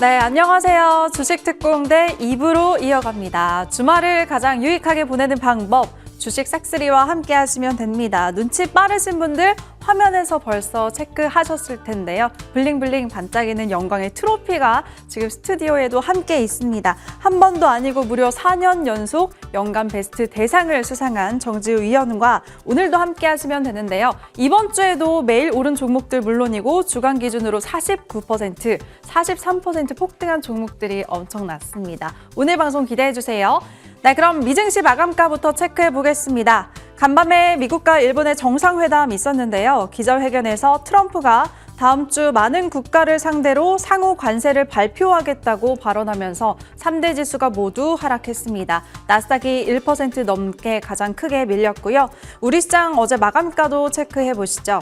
네, 안녕하세요. 주식특공대 2부로 이어갑니다. 주말을 가장 유익하게 보내는 방법, 주식 싹쓸이와 함께 하시면 됩니다. 눈치 빠르신 분들 화면에서 벌써 체크하셨을 텐데요. 블링블링 반짝이는 영광의 트로피가 지금 스튜디오에도 함께 있습니다. 한 번도 아니고 무려 4년 연속 연간 베스트 대상을 수상한 정지우 위원과 오늘도 함께 하시면 되는데요. 이번 주에도 매일 오른 종목들 물론이고 주간 기준으로 49%, 43% 폭등한 종목들이 엄청났습니다. 오늘 방송 기대해 주세요. 네, 그럼 미증시 마감가부터 체크해 보겠습니다. 간밤에 미국과 일본의 정상회담이 있었는데요. 기자회견에서 트럼프가 다음 주 많은 국가를 상대로 상호 관세를 발표하겠다고 발언하면서 3대 지수가 모두 하락했습니다. 나스닥이 1% 넘게 가장 크게 밀렸고요. 우리 시장 어제 마감가도 체크해 보시죠.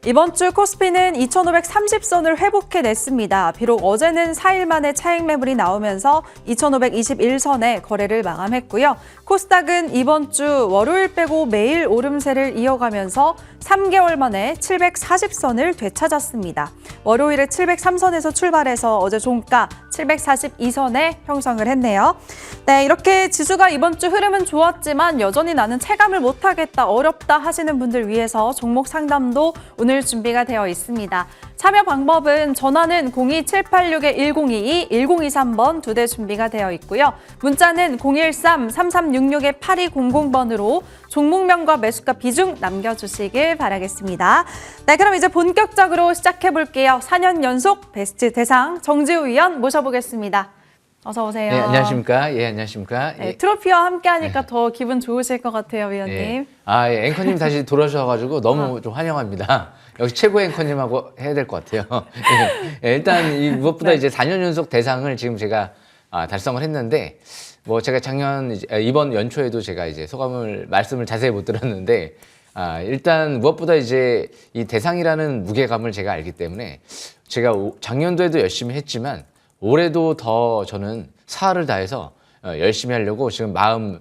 이번 주 코스피는 2,530선을 회복해냈습니다. 비록 어제는 4일 만에 차익 매물이 나오면서 2,521선에 거래를 마감했고요. 코스닥은 이번 주 월요일 빼고 매일 오름세를 이어가면서 3개월 만에 740선을 되찾았습니다. 월요일에 703선에서 출발해서 어제 종가 742선에 형성을 했네요. 네, 이렇게 지수가 이번 주 흐름은 좋았지만 여전히 나는 체감을 못하겠다, 어렵다 하시는 분들 위해서 종목 상담도 오늘 준비가 되어 있습니다. 참여 방법은 전화는 02786-1022, 1023번 두 대 준비가 되어 있고요. 문자는 013-3366-8200번으로 종목명과 매수가 비중 남겨주시길 바라겠습니다. 네, 그럼 이제 본격적으로 시작해 볼게요. 4년 연속 베스트 대상 정지우 위원 모셔보겠습니다. 어서 오세요. 네, 안녕하십니까? 예, 안녕하십니까? 네, 예. 트로피와 함께 하니까 더 기분 좋으실 것 같아요, 위원님. 예. 예, 앵커님 다시 돌아오셔가지고 너무 좀 환영합니다. 역시 최고 앵커님하고 해야 될 것 같아요. 예, 일단 무엇보다 네. 이제 4년 연속 대상을 지금 제가 달성을 했는데, 뭐 제가 이번 연초에도 제가 이제 말씀을 자세히 못 들었는데, 일단 무엇보다 이제 이 대상이라는 무게감을 제가 알기 때문에 제가 작년도에도 열심히 했지만 올해도 더 저는 사활을 다해서 열심히 하려고 지금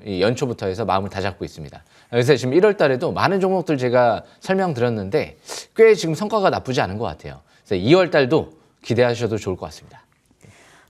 연초부터 해서 마음을 다잡고 있습니다. 그래서 지금 1월 달에도 많은 종목들 제가 설명드렸는데 꽤 지금 성과가 나쁘지 않은 것 같아요. 그래서 2월 달도 기대하셔도 좋을 것 같습니다.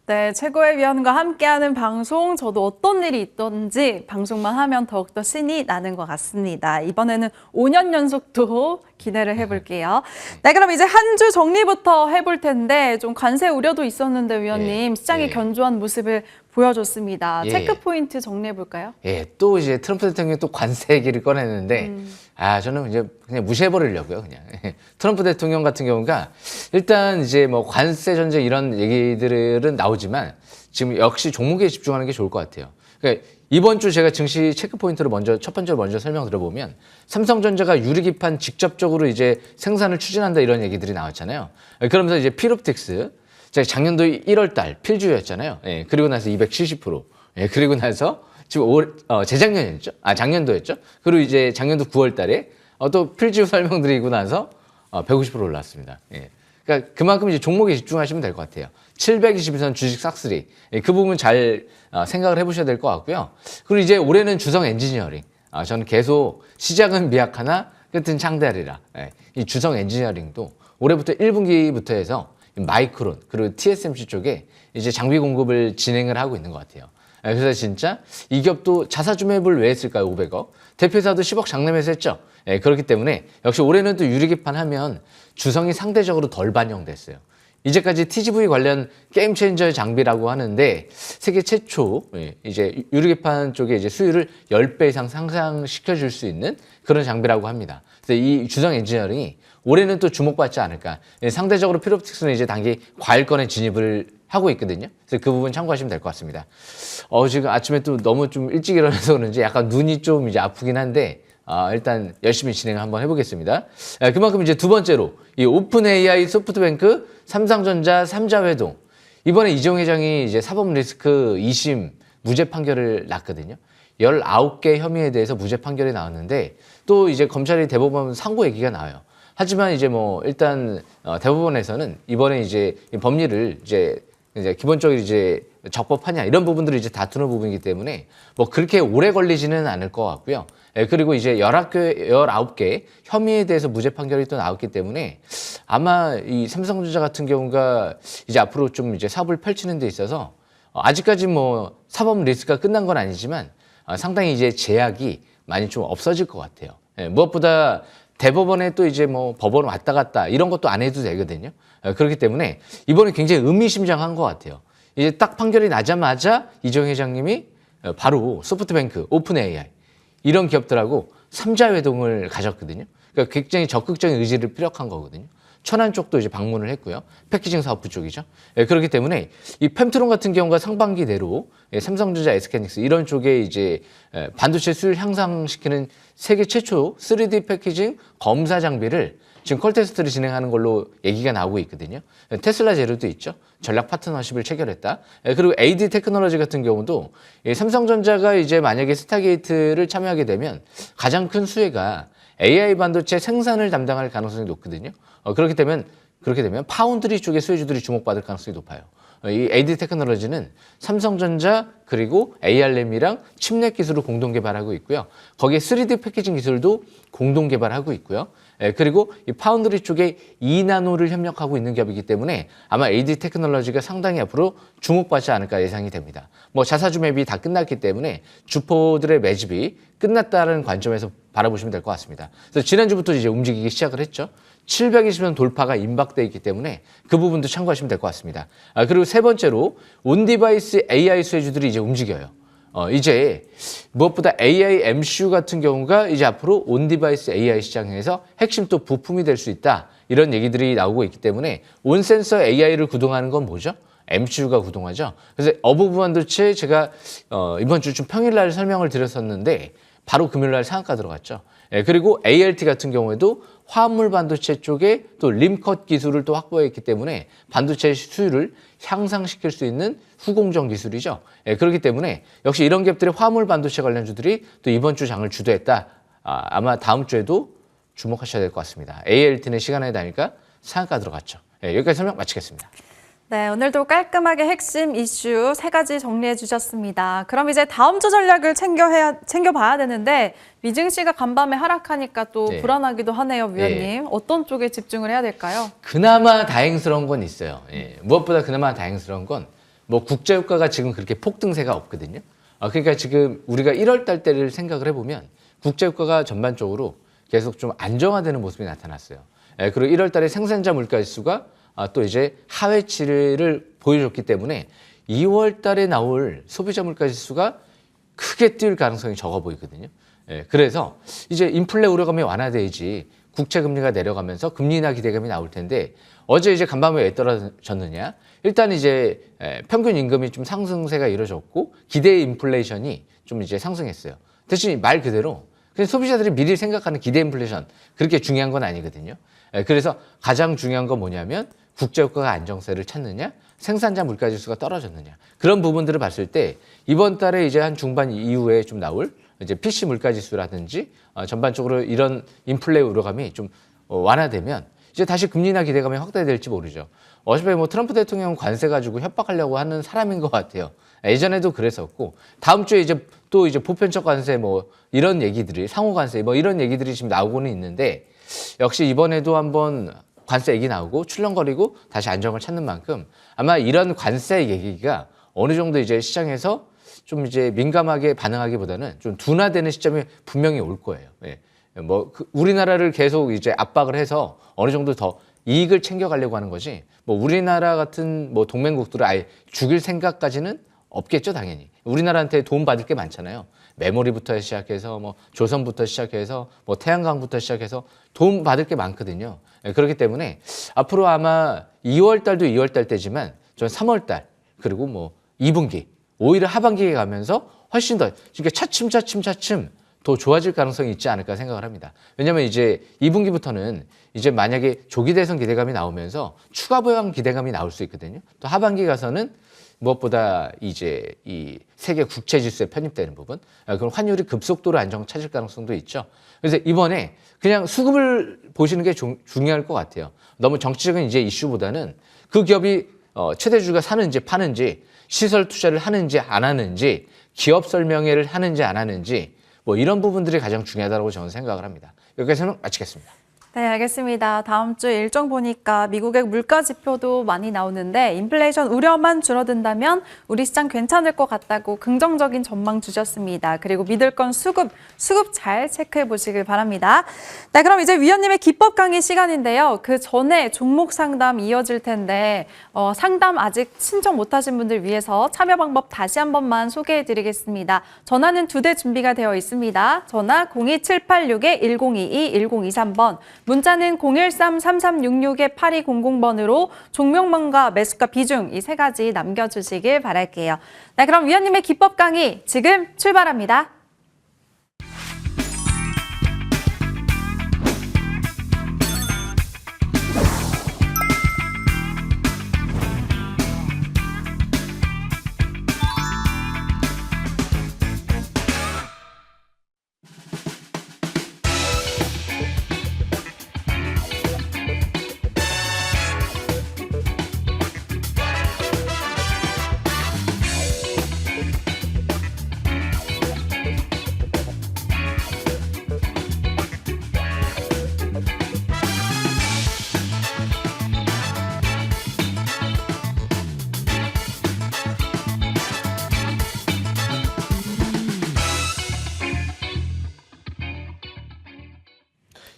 네, 최고의 위원과 함께하는 방송, 저도 어떤 일이 있던지 방송만 하면 더욱더 신이 나는 것 같습니다. 이번에는 5년 연속도 기대를 해볼게요. 네, 그럼 이제 한 주 정리부터 해볼 텐데 좀 관세 우려도 있었는데 위원님, 시장이 견조한 모습을 보여줬습니다. 체크 포인트 정리해볼까요? 예, 또 이제 트럼프 대통령이 또 관세 얘기를 꺼냈는데 저는 이제 그냥 무시해버리려고요, 그냥. 트럼프 대통령 같은 경우가 일단 이제 뭐 관세 전쟁 이런 얘기들은 나오지만 지금 역시 종목에 집중하는 게 좋을 것 같아요. 그러니까 이번 주 제가 증시 체크 포인트를 첫 번째로 먼저 설명드려보면 삼성전자가 유리기판 직접적으로 이제 생산을 추진한다 이런 얘기들이 나왔잖아요. 그러면서 이제 필옵틱스, 제가 작년도 1월 달 필주였잖아요. 예, 그리고 나서 270%. 예, 그리고 나서 지금 재작년이었죠? 작년도였죠? 그리고 이제 작년도 9월 달에 또 필주 설명드리고 나서 150% 올랐습니다. 예. 그러니까 그만큼 이제 종목에 집중하시면 될 것 같아요. 722선 주식 싹쓸이. 예, 그 부분 잘 생각을 해보셔야 될 것 같고요. 그리고 이제 올해는 주성 엔지니어링. 저는 계속 시작은 미약하나 끝은 창대하리라. 예, 이 주성 엔지니어링도 올해부터 1분기부터 해서 마이크론 그리고 TSMC 쪽에 이제 장비 공급을 진행을 하고 있는 것 같아요. 그래서 진짜 이 기업도 자사 주매입을 왜 했을까요? 500억. 대표사도 10억 장내매수 했죠. 그렇기 때문에 역시 올해는 또 유리기판 하면 주성이 상대적으로 덜 반영됐어요. 이제까지 TGV 관련 게임 체인저 장비라고 하는데 세계 최초 이제 유리기판 쪽에 이제 수율을 10배 이상 상승시켜 줄 수 있는 그런 장비라고 합니다. 그래서 이 주성 엔지니어링이 올해는 또 주목받지 않을까. 상대적으로 필옵틱스는 이제 단기 과일권에 진입을 하고 있거든요. 그래서 그 부분 참고하시면 될 것 같습니다. 지금 아침에 또 너무 좀 일찍 일어나서 그런지 약간 눈이 좀 이제 아프긴 한데 일단 열심히 진행을 한번 해보겠습니다. 그만큼 이제 두 번째로 이 오픈 AI, 소프트뱅크, 삼성전자 3자 회동. 이번에 이재용 회장이 이제 사법 리스크 2심 무죄 판결을 났거든요. 19개 혐의에 대해서 무죄 판결이 나왔는데 또 이제 검찰이 대법원 상고 얘기가 나와요. 하지만 이제 뭐 일단 대법원에서는 이번에 이제 법리를 이제 기본적으로 이제 적법하냐 이런 부분들을 이제 다투는 부분이기 때문에 뭐 그렇게 오래 걸리지는 않을 것 같고요. 그리고 이제 19개 혐의에 대해서 무죄 판결이 또 나왔기 때문에 아마 이 삼성전자 같은 경우가 이제 앞으로 좀 이제 사업을 펼치는 데 있어서 아직까지 뭐 사법 리스크가 끝난 건 아니지만 상당히 이제 제약이 많이 좀 없어질 것 같아요. 무엇보다 대법원에 또 이제 뭐 법원 왔다 갔다 이런 것도 안 해도 되거든요. 그렇기 때문에 이번에 굉장히 의미심장한 것 같아요. 이제 딱 판결이 나자마자 이정 회장님이 바로 소프트뱅크, 오픈 AI 이런 기업들하고 3자 회동을 가졌거든요. 그러니까 굉장히 적극적인 의지를 피력한 거거든요. 천안 쪽도 이제 방문을 했고요. 패키징 사업부 쪽이죠. 그렇기 때문에 이 펨트론 같은 경우가 상반기 내로 삼성전자, SK하이닉스 이런 쪽에 이제 반도체 수율 향상시키는 세계 최초 3D 패키징 검사 장비를 지금 콜 테스트를 진행하는 걸로 얘기가 나오고 있거든요. 테슬라 재료도 있죠. 전략 파트너십을 체결했다. 그리고 AD 테크놀로지 같은 경우도 삼성전자가 이제 만약에 스타게이트를 참여하게 되면 가장 큰 수혜가 AI 반도체 생산을 담당할 가능성이 높거든요. 그렇게 되면 파운드리 쪽의 수혜주들이 주목받을 가능성이 높아요. 이 AD 테크놀로지는 삼성전자 그리고 ARM이랑 칩넷 기술을 공동 개발하고 있고요. 거기에 3D 패키징 기술도 공동 개발하고 있고요. 그리고 이 파운드리 쪽에 2나노를 협력하고 있는 기업이기 때문에 아마 AD 테크놀로지가 상당히 앞으로 주목받지 않을까 예상이 됩니다. 뭐 자사주 매입이 다 끝났기 때문에 주포들의 매집이 끝났다는 관점에서 바라보시면 될 것 같습니다. 그래서 지난주부터 이제 움직이기 시작을 했죠. 720년 돌파가 임박돼 있기 때문에 그 부분도 참고하시면 될 것 같습니다. 그리고 세 번째로 온디바이스 AI 수혜주들이 이제 움직여요. 이제 무엇보다 AI MCU 같은 경우가 이제 앞으로 온디바이스 AI 시장에서 핵심 또 부품이 될 수 있다. 이런 얘기들이 나오고 있기 때문에 온센서 AI를 구동하는 건 뭐죠? MCU가 구동하죠. 그래서 어부부 반도체 제가 이번 주 좀 평일날 설명을 드렸었는데 바로 금요일날 상한가 들어갔죠. 그리고 ALT 같은 경우에도 화합물 반도체 쪽에 또 림컷 기술을 또 확보했기 때문에 반도체 수율을 향상시킬 수 있는 후공정 기술이죠. 그렇기 때문에 역시 이런 기업들의 화합물 반도체 관련주들이 또 이번 주 장을 주도했다. 아마 다음 주에도 주목하셔야 될 것 같습니다. ALT는 시간에 다니까 상한가 들어갔죠. 여기까지 설명 마치겠습니다. 네, 오늘도 깔끔하게 핵심 이슈 3가지 정리해 주셨습니다. 그럼 이제 다음 주 전략을 챙겨봐야 되는데 미증 씨가 간밤에 하락하니까 또 네. 불안하기도 하네요, 위원님. 네. 어떤 쪽에 집중을 해야 될까요? 그나마 다행스러운 건 있어요. 무엇보다 그나마 다행스러운 건 뭐 국제유가가 지금 그렇게 폭등세가 없거든요. 그러니까 지금 우리가 1월 달 때를 생각을 해보면 국제유가가 전반적으로 계속 좀 안정화되는 모습이 나타났어요. 그리고 1월 달에 생산자 물가지수가 또 이제 하회치를 보여줬기 때문에 2월 달에 나올 소비자 물가지수가 크게 뛸 가능성이 적어 보이거든요. 그래서 이제 인플레 우려감이 완화돼야지 국채금리가 내려가면서 금리 인하 기대감이 나올 텐데 어제 이제 간밤에 왜 떨어졌느냐? 일단 이제 평균 임금이 좀 상승세가 이루어졌고 기대 인플레이션이 좀 이제 상승했어요. 대신 말 그대로 그냥 소비자들이 미리 생각하는 기대 인플레이션 그렇게 중요한 건 아니거든요. 그래서 가장 중요한 건 뭐냐면 국제유가가 안정세를 찾느냐, 생산자 물가지수가 떨어졌느냐 그런 부분들을 봤을 때 이번 달에 이제 한 중반 이후에 좀 나올 이제 PC 물가지수라든지 전반적으로 이런 인플레 우려감이 좀 완화되면 이제 다시 금리 인하 기대감이 확대될지 모르죠. 어차피 뭐 트럼프 대통령 관세 가지고 협박하려고 하는 사람인 것 같아요. 예전에도 그랬었고 다음 주에 이제 또 이제 보편적 관세 뭐 이런 얘기들이 상호 관세 뭐 이런 얘기들이 지금 나오고는 있는데 역시 이번에도 한번 관세 얘기 나오고 출렁거리고 다시 안정을 찾는 만큼 아마 이런 관세 얘기가 어느 정도 이제 시장에서 좀 이제 민감하게 반응하기보다는 좀 둔화되는 시점이 분명히 올 거예요. 뭐 우리나라를 계속 이제 압박을 해서 어느 정도 더 이익을 챙겨가려고 하는 거지. 뭐 우리나라 같은 뭐 동맹국들을 아예 죽일 생각까지는 없겠죠, 당연히. 우리나라한테 도움 받을 게 많잖아요. 메모리부터 시작해서 뭐 조선부터 시작해서 뭐 태양광부터 시작해서 도움 받을 게 많거든요. 그렇기 때문에 앞으로 아마 2월 달도 2월 달 때지만 전 3월 달 그리고 뭐 2분기 오히려 하반기에 가면서 훨씬 더 그러니까 차츰 더 좋아질 가능성이 있지 않을까 생각을 합니다. 왜냐하면 이제 2분기부터는 이제 만약에 조기 대선 기대감이 나오면서 추가 보양 기대감이 나올 수 있거든요. 또 하반기 가서는 무엇보다 이제 이 세계 국채 지수에 편입되는 부분, 그럼 환율이 급속도로 안정 찾을 가능성도 있죠. 그래서 이번에 그냥 수급을 보시는 게 중요할 것 같아요. 너무 정치적인 이제 이슈보다는 그 기업이 최대주주가 사는지 파는지, 시설 투자를 하는지 안 하는지, 기업 설명회를 하는지 안 하는지, 뭐 이런 부분들이 가장 중요하다고 저는 생각을 합니다. 여기까지는 마치겠습니다. 네, 알겠습니다. 다음 주 일정 보니까 미국의 물가 지표도 많이 나오는데 인플레이션 우려만 줄어든다면 우리 시장 괜찮을 것 같다고 긍정적인 전망 주셨습니다. 그리고 믿을 건 수급 잘 체크해 보시길 바랍니다. 네, 그럼 이제 위원님의 기법 강의 시간인데요. 그 전에 종목 상담 이어질 텐데 상담 아직 신청 못하신 분들 위해서 참여 방법 다시 한 번만 소개해 드리겠습니다. 전화는 2대 준비가 되어 있습니다. 전화 02786-1022, 1023번. 문자는 013-3366-8200번으로 종목명과 매수가 비중 이 3가지 남겨주시길 바랄게요. 네, 그럼 위원님의 기법 강의 지금 출발합니다.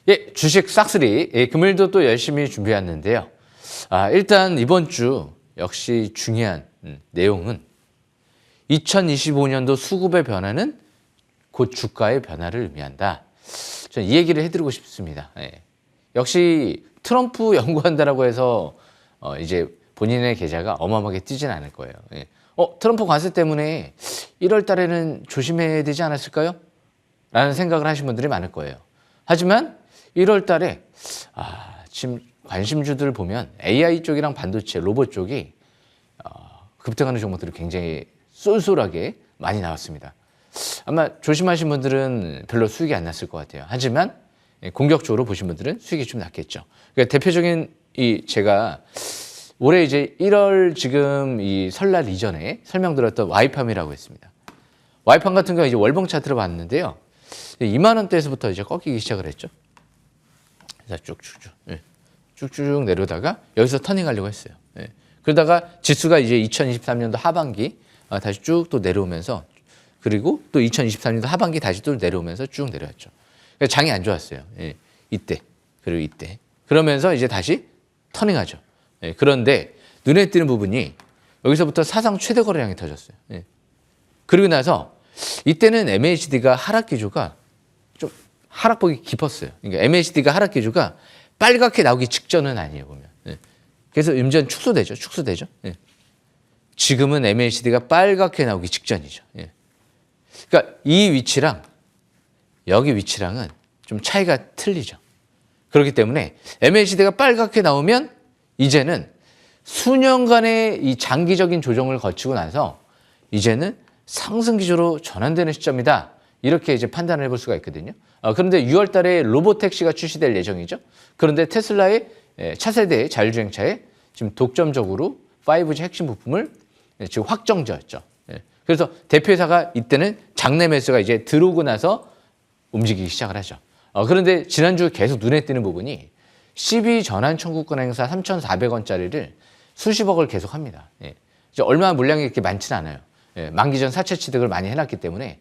예, 주식 싹쓸이. 예, 금일도 또 열심히 준비했는데요. 일단 이번 주 역시 중요한 내용은 2025년도 수급의 변화는 곧 주가의 변화를 의미한다. 저는 이 얘기를 해드리고 싶습니다. 예. 역시 트럼프 연구한다라고 해서 이제 본인의 계좌가 어마어마하게 뛰진 않을 거예요. 예. 트럼프 관세 때문에 1월 달에는 조심해야 되지 않았을까요? 라는 생각을 하신 분들이 많을 거예요. 하지만 1월 달에 지금 관심주들 보면 AI 쪽이랑 반도체, 로봇 쪽이 급등하는 종목들이 굉장히 쏠쏠하게 많이 나왔습니다. 아마 조심하신 분들은 별로 수익이 안 났을 것 같아요. 하지만 공격적으로 보신 분들은 수익이 좀 났겠죠. 그러니까 대표적인 제가 올해 이제 1월 지금 이 설날 이전에 설명드렸던 와이팜이라고 했습니다. 와이팜 같은 경우 이제 월봉 차트를 봤는데요. 2만 원대에서부터 이제 꺾이기 시작을 했죠. 자, 쭉쭉 내려다가 여기서 터닝하려고 했어요. 예. 그러다가 지수가 이제 2023년도 하반기 다시 쭉 또 내려오면서, 그리고 또 2023년도 하반기 다시 또 내려오면서 쭉 내려왔죠. 그러니까 장이 안 좋았어요. 예. 이때 그리고 이때 그러면서 이제 다시 터닝하죠. 예. 그런데 눈에 띄는 부분이 여기서부터 사상 최대 거래량이 터졌어요. 예. 그리고 나서 이때는 MACD가 하락 기조가 좀 하락폭이 깊었어요. 그러니까 MACD가 하락 기조가 빨갛게 나오기 직전은 아니에요, 보면. 예. 그래서 음전 축소되죠. 예. 지금은 MACD가 빨갛게 나오기 직전이죠. 예. 그러니까 이 위치랑 여기 위치랑은 좀 차이가 틀리죠. 그렇기 때문에 MACD가 빨갛게 나오면 이제는 수년간의 이 장기적인 조정을 거치고 나서 이제는 상승 기조로 전환되는 시점이다. 이렇게 이제 판단을 해볼 수가 있거든요. 그런데 6월 달에 로보택시가 출시될 예정이죠. 그런데 테슬라의 차세대 자율주행차에 지금 독점적으로 5G 핵심 부품을 지금 확정지었죠. 그래서 대표회사가 이때는 장내 매수가 이제 들어오고 나서 움직이기 시작을 하죠. 그런데 지난주 계속 눈에 띄는 부분이 12 전환 청구권 행사 3,400원짜리를 수십억을 계속 합니다. 이제 얼마 물량이 이렇게 많지는 않아요. 만기 전 사채 취득을 많이 해놨기 때문에.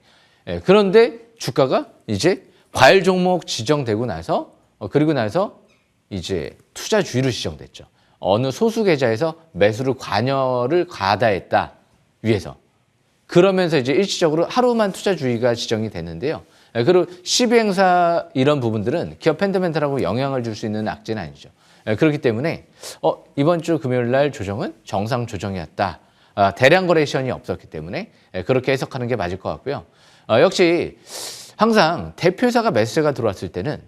그런데 주가가 이제 과열 종목 지정되고 나서 그리고 나서 이제 투자 주의로 지정됐죠. 어느 소수 계좌에서 매수를 관여를 과다했다 위해서. 그러면서 이제 일시적으로 하루만 투자 주의가 지정이 됐는데요. 그리고 시비행사 이런 부분들은 기업 팬더멘탈하고 영향을 줄 수 있는 악재는 아니죠. 그렇기 때문에 이번 주 금요일 날 조정은 정상 조정이었다. 대량 거래션이 없었기 때문에 그렇게 해석하는 게 맞을 것 같고요. 역시 항상 대표회사가 매수세가 들어왔을 때는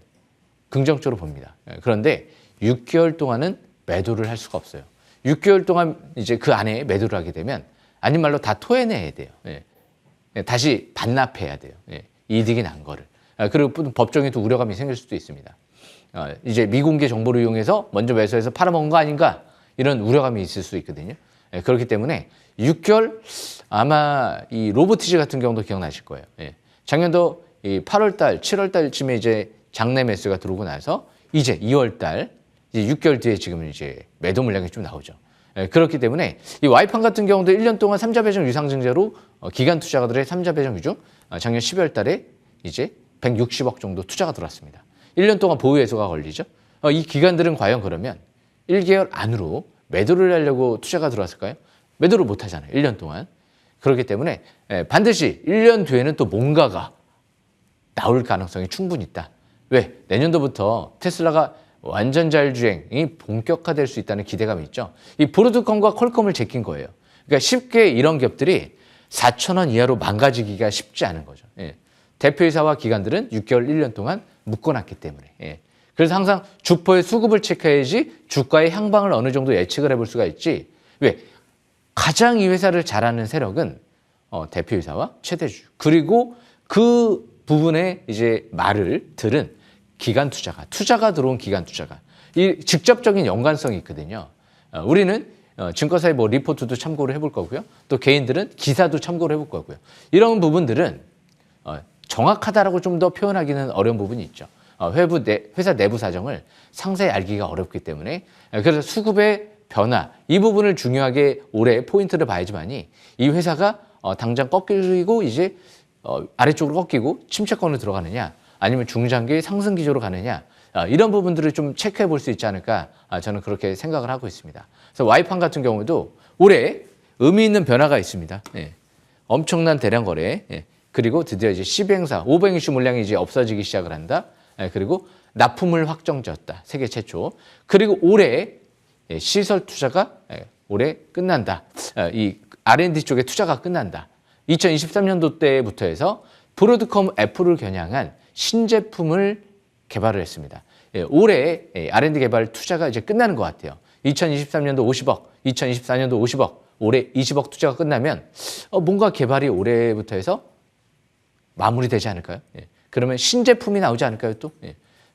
긍정적으로 봅니다. 그런데 6개월 동안은 매도를 할 수가 없어요. 6개월 동안 이제 그 안에 매도를 하게 되면 아닌 말로 다 토해내야 돼요. 다시 반납해야 돼요. 이득이 난 거를. 그리고 법정에 또 우려감이 생길 수도 있습니다. 이제 미공개 정보를 이용해서 먼저 매수해서 팔아먹은 거 아닌가? 이런 우려감이 있을 수 있거든요. 예, 그렇기 때문에 6개월 아마 이 로보티즈 같은 경우도 기억나실 거예요. 예, 작년도 이 8월 달, 7월 달쯤에 이제 장내 매수가 들어오고 나서 이제 2월 달 이제 6개월 뒤에 지금 이제 매도 물량이 좀 나오죠. 예, 그렇기 때문에 이 와이판 같은 경우도 1년 동안 3자 배정 유상증자로 기관 투자가들의 3자 배정 위주 작년 12월 달에 이제 160억 정도 투자가 들어왔습니다. 1년 동안 보유 해소가 걸리죠. 이 기관들은 과연 그러면 1개월 안으로 매도를 하려고 투자가 들어왔을까요? 매도를 못 하잖아요. 1년 동안. 그렇기 때문에 반드시 1년 뒤에는 또 뭔가가 나올 가능성이 충분히 있다. 왜? 내년도부터 테슬라가 완전 자율주행이 본격화될 수 있다는 기대감이 있죠. 이 브로드컴과 퀄컴을 제낀 거예요. 그러니까 쉽게 이런 기업들이 4,000원 이하로 망가지기가 쉽지 않은 거죠. 예. 대표이사와 기관들은 6개월, 1년 동안 묶어놨기 때문에. 예. 그래서 항상 주포의 수급을 체크해야지 주가의 향방을 어느 정도 예측을 해볼 수가 있지. 왜? 가장 이 회사를 잘하는 세력은 대표이사와 최대주. 그리고 그 부분에 이제 말을 들은 기관 투자가 들어온 기관 투자가. 이 직접적인 연관성이 있거든요. 우리는 증권사의 뭐 리포트도 참고를 해볼 거고요. 또 개인들은 기사도 참고를 해볼 거고요. 이런 부분들은 정확하다라고 좀 더 표현하기는 어려운 부분이 있죠. 회사 내부 사정을 상세히 알기가 어렵기 때문에 그래서 수급의 변화 이 부분을 중요하게 올해 포인트를 봐야지만이 이 회사가 당장 꺾이고 이제 아래쪽으로 꺾이고 침체권으로 들어가느냐 아니면 중장기 상승 기조로 가느냐 이런 부분들을 좀 체크해 볼 수 있지 않을까 저는 그렇게 생각을 하고 있습니다. 그래서 와이판 같은 경우도 올해 의미 있는 변화가 있습니다. 예. 엄청난 대량 거래 그리고 드디어 이제 시행사 오백 이슈 물량이 이제 없어지기 시작을 한다. 그리고 납품을 확정지었다. 세계 최초. 그리고 올해 시설 투자가 올해 끝난다. 이 R&D 쪽에 투자가 끝난다. 2023년도 때부터 해서 브로드컴 애플을 겨냥한 신제품을 개발을 했습니다. 올해 R&D 개발 투자가 이제 끝나는 것 같아요. 2023년도 50억, 2024년도 50억, 올해 20억 투자가 끝나면 뭔가 개발이 올해부터 해서 마무리되지 않을까요? 그러면 신제품이 나오지 않을까요? 또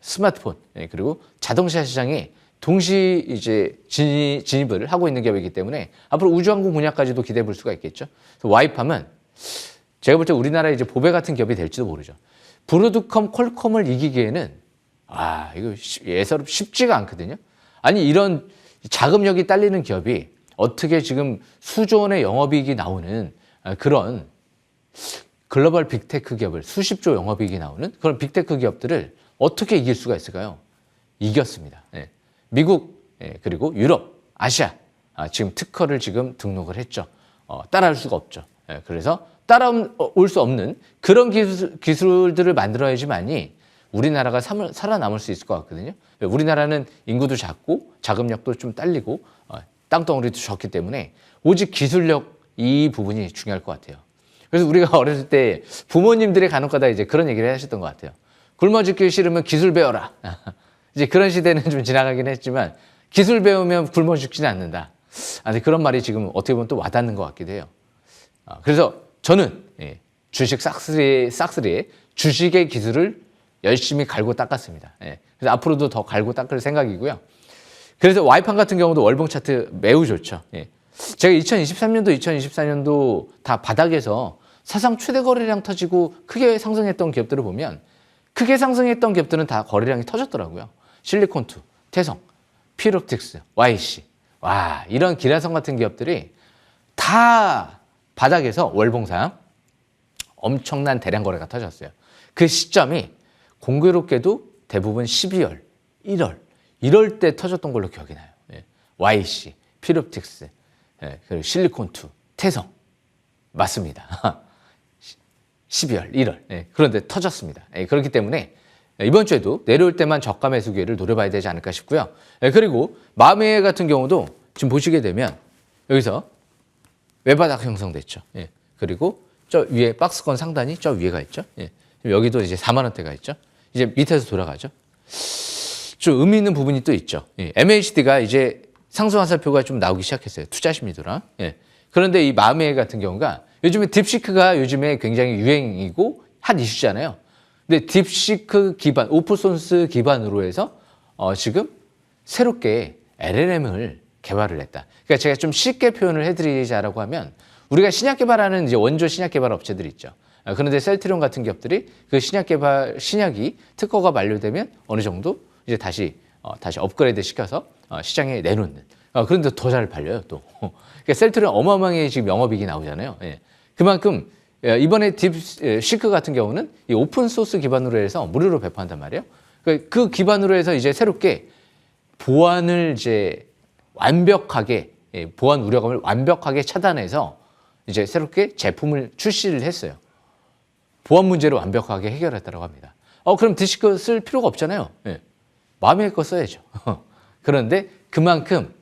스마트폰 그리고 자동차 시장에 동시 이제 진입을 하고 있는 기업이기 때문에 앞으로 우주항공 분야까지도 기대해 볼 수가 있겠죠. 와이팜은 제가 볼 때 우리나라의 이제 보배 같은 기업이 될지도 모르죠. 브로드컴, 퀄컴을 이기기에는 이거 예사롭 쉽지가 않거든요. 아니 이런 자금력이 딸리는 기업이 어떻게 지금 수조 원의 영업이익이 나오는 그런 글로벌 빅테크 기업을 수십조 영업이익이 나오는 그런 빅테크 기업들을 어떻게 이길 수가 있을까요? 이겼습니다. 미국 그리고 유럽, 아시아 지금 특허를 지금 등록을 했죠. 따라할 수가 없죠. 그래서 따라올 수 없는 그런 기술들을 만들어야지만이 우리나라가 살아남을 수 있을 것 같거든요. 우리나라는 인구도 작고 자금력도 좀 딸리고 땅덩어리도 적기 때문에 오직 기술력 이 부분이 중요할 것 같아요. 그래서 우리가 어렸을 때 부모님들이 간혹가다 이제 그런 얘기를 하셨던 것 같아요. 굶어 죽기 싫으면 기술 배워라. 이제 그런 시대는 좀 지나가긴 했지만 기술 배우면 굶어 죽지는 않는다. 근데 그런 말이 지금 어떻게 보면 또 와닿는 것 같기도 해요. 그래서 저는 주식 싹쓸이의 주식의 기술을 열심히 갈고 닦았습니다. 그래서 앞으로도 더 갈고 닦을 생각이고요. 그래서 와이판 같은 경우도 월봉 차트 매우 좋죠. 제가 2023년도, 2024년도 다 바닥에서 사상 최대 거래량 터지고 크게 상승했던 기업들을 보면 크게 상승했던 기업들은 다 거래량이 터졌더라고요. 실리콘2, 태성, 필옵틱스, YC. 이런 기라성 같은 기업들이 다 바닥에서 월봉상 엄청난 대량 거래가 터졌어요. 그 시점이 공교롭게도 대부분 12월, 1월 이럴 때 터졌던 걸로 기억이 나요. YC, 필옵틱스, 그리고 실리콘2, 태성 맞습니다. 12월, 1월 그런데 터졌습니다. 그렇기 때문에 이번 주에도 내려올 때만 저가 매수 기회를 노려봐야 되지 않을까 싶고요. 그리고 마음의 같은 경우도 지금 보시게 되면 여기서 외바닥 형성됐죠. 그리고 저 위에 박스권 상단이 저 위에가 있죠. 여기도 이제 4만 원대가 있죠. 이제 밑에서 돌아가죠. 좀 의미 있는 부분이 또 있죠. MACD가 이제 상승 화살표가 좀 나오기 시작했어요. 투자 심리도랑. 그런데 이 마음의 같은 경우가 요즘에 딥시크가 요즘에 굉장히 유행이고 한 이슈잖아요. 근데 딥시크 기반, 오픈소스 기반으로 해서 지금 새롭게 LLM을 개발을 했다. 그러니까 제가 좀 쉽게 표현을 해드리자라고 하면 우리가 신약 개발하는 이제 원조 신약 개발 업체들이 있죠. 그런데 셀트리온 같은 기업들이 그 신약이 특허가 만료되면 어느 정도 이제 다시 업그레이드 시켜서 시장에 내놓는. 그런데 더 잘 팔려요 또. 그러니까 셀트리온 어마어마하게 지금 영업이익이 나오잖아요. 예. 그만큼 이번에 딥시크 같은 경우는 이 오픈 소스 기반으로 해서 무료로 배포한단 말이에요. 그 기반으로 해서 이제 새롭게 보안을 이제 완벽하게 보안 우려감을 완벽하게 차단해서 이제 새롭게 제품을 출시를 했어요. 보안 문제를 완벽하게 해결했다고 합니다. 그럼 딥시크 쓸 필요가 없잖아요. 예. 마음의 거 써야죠. 그런데 그만큼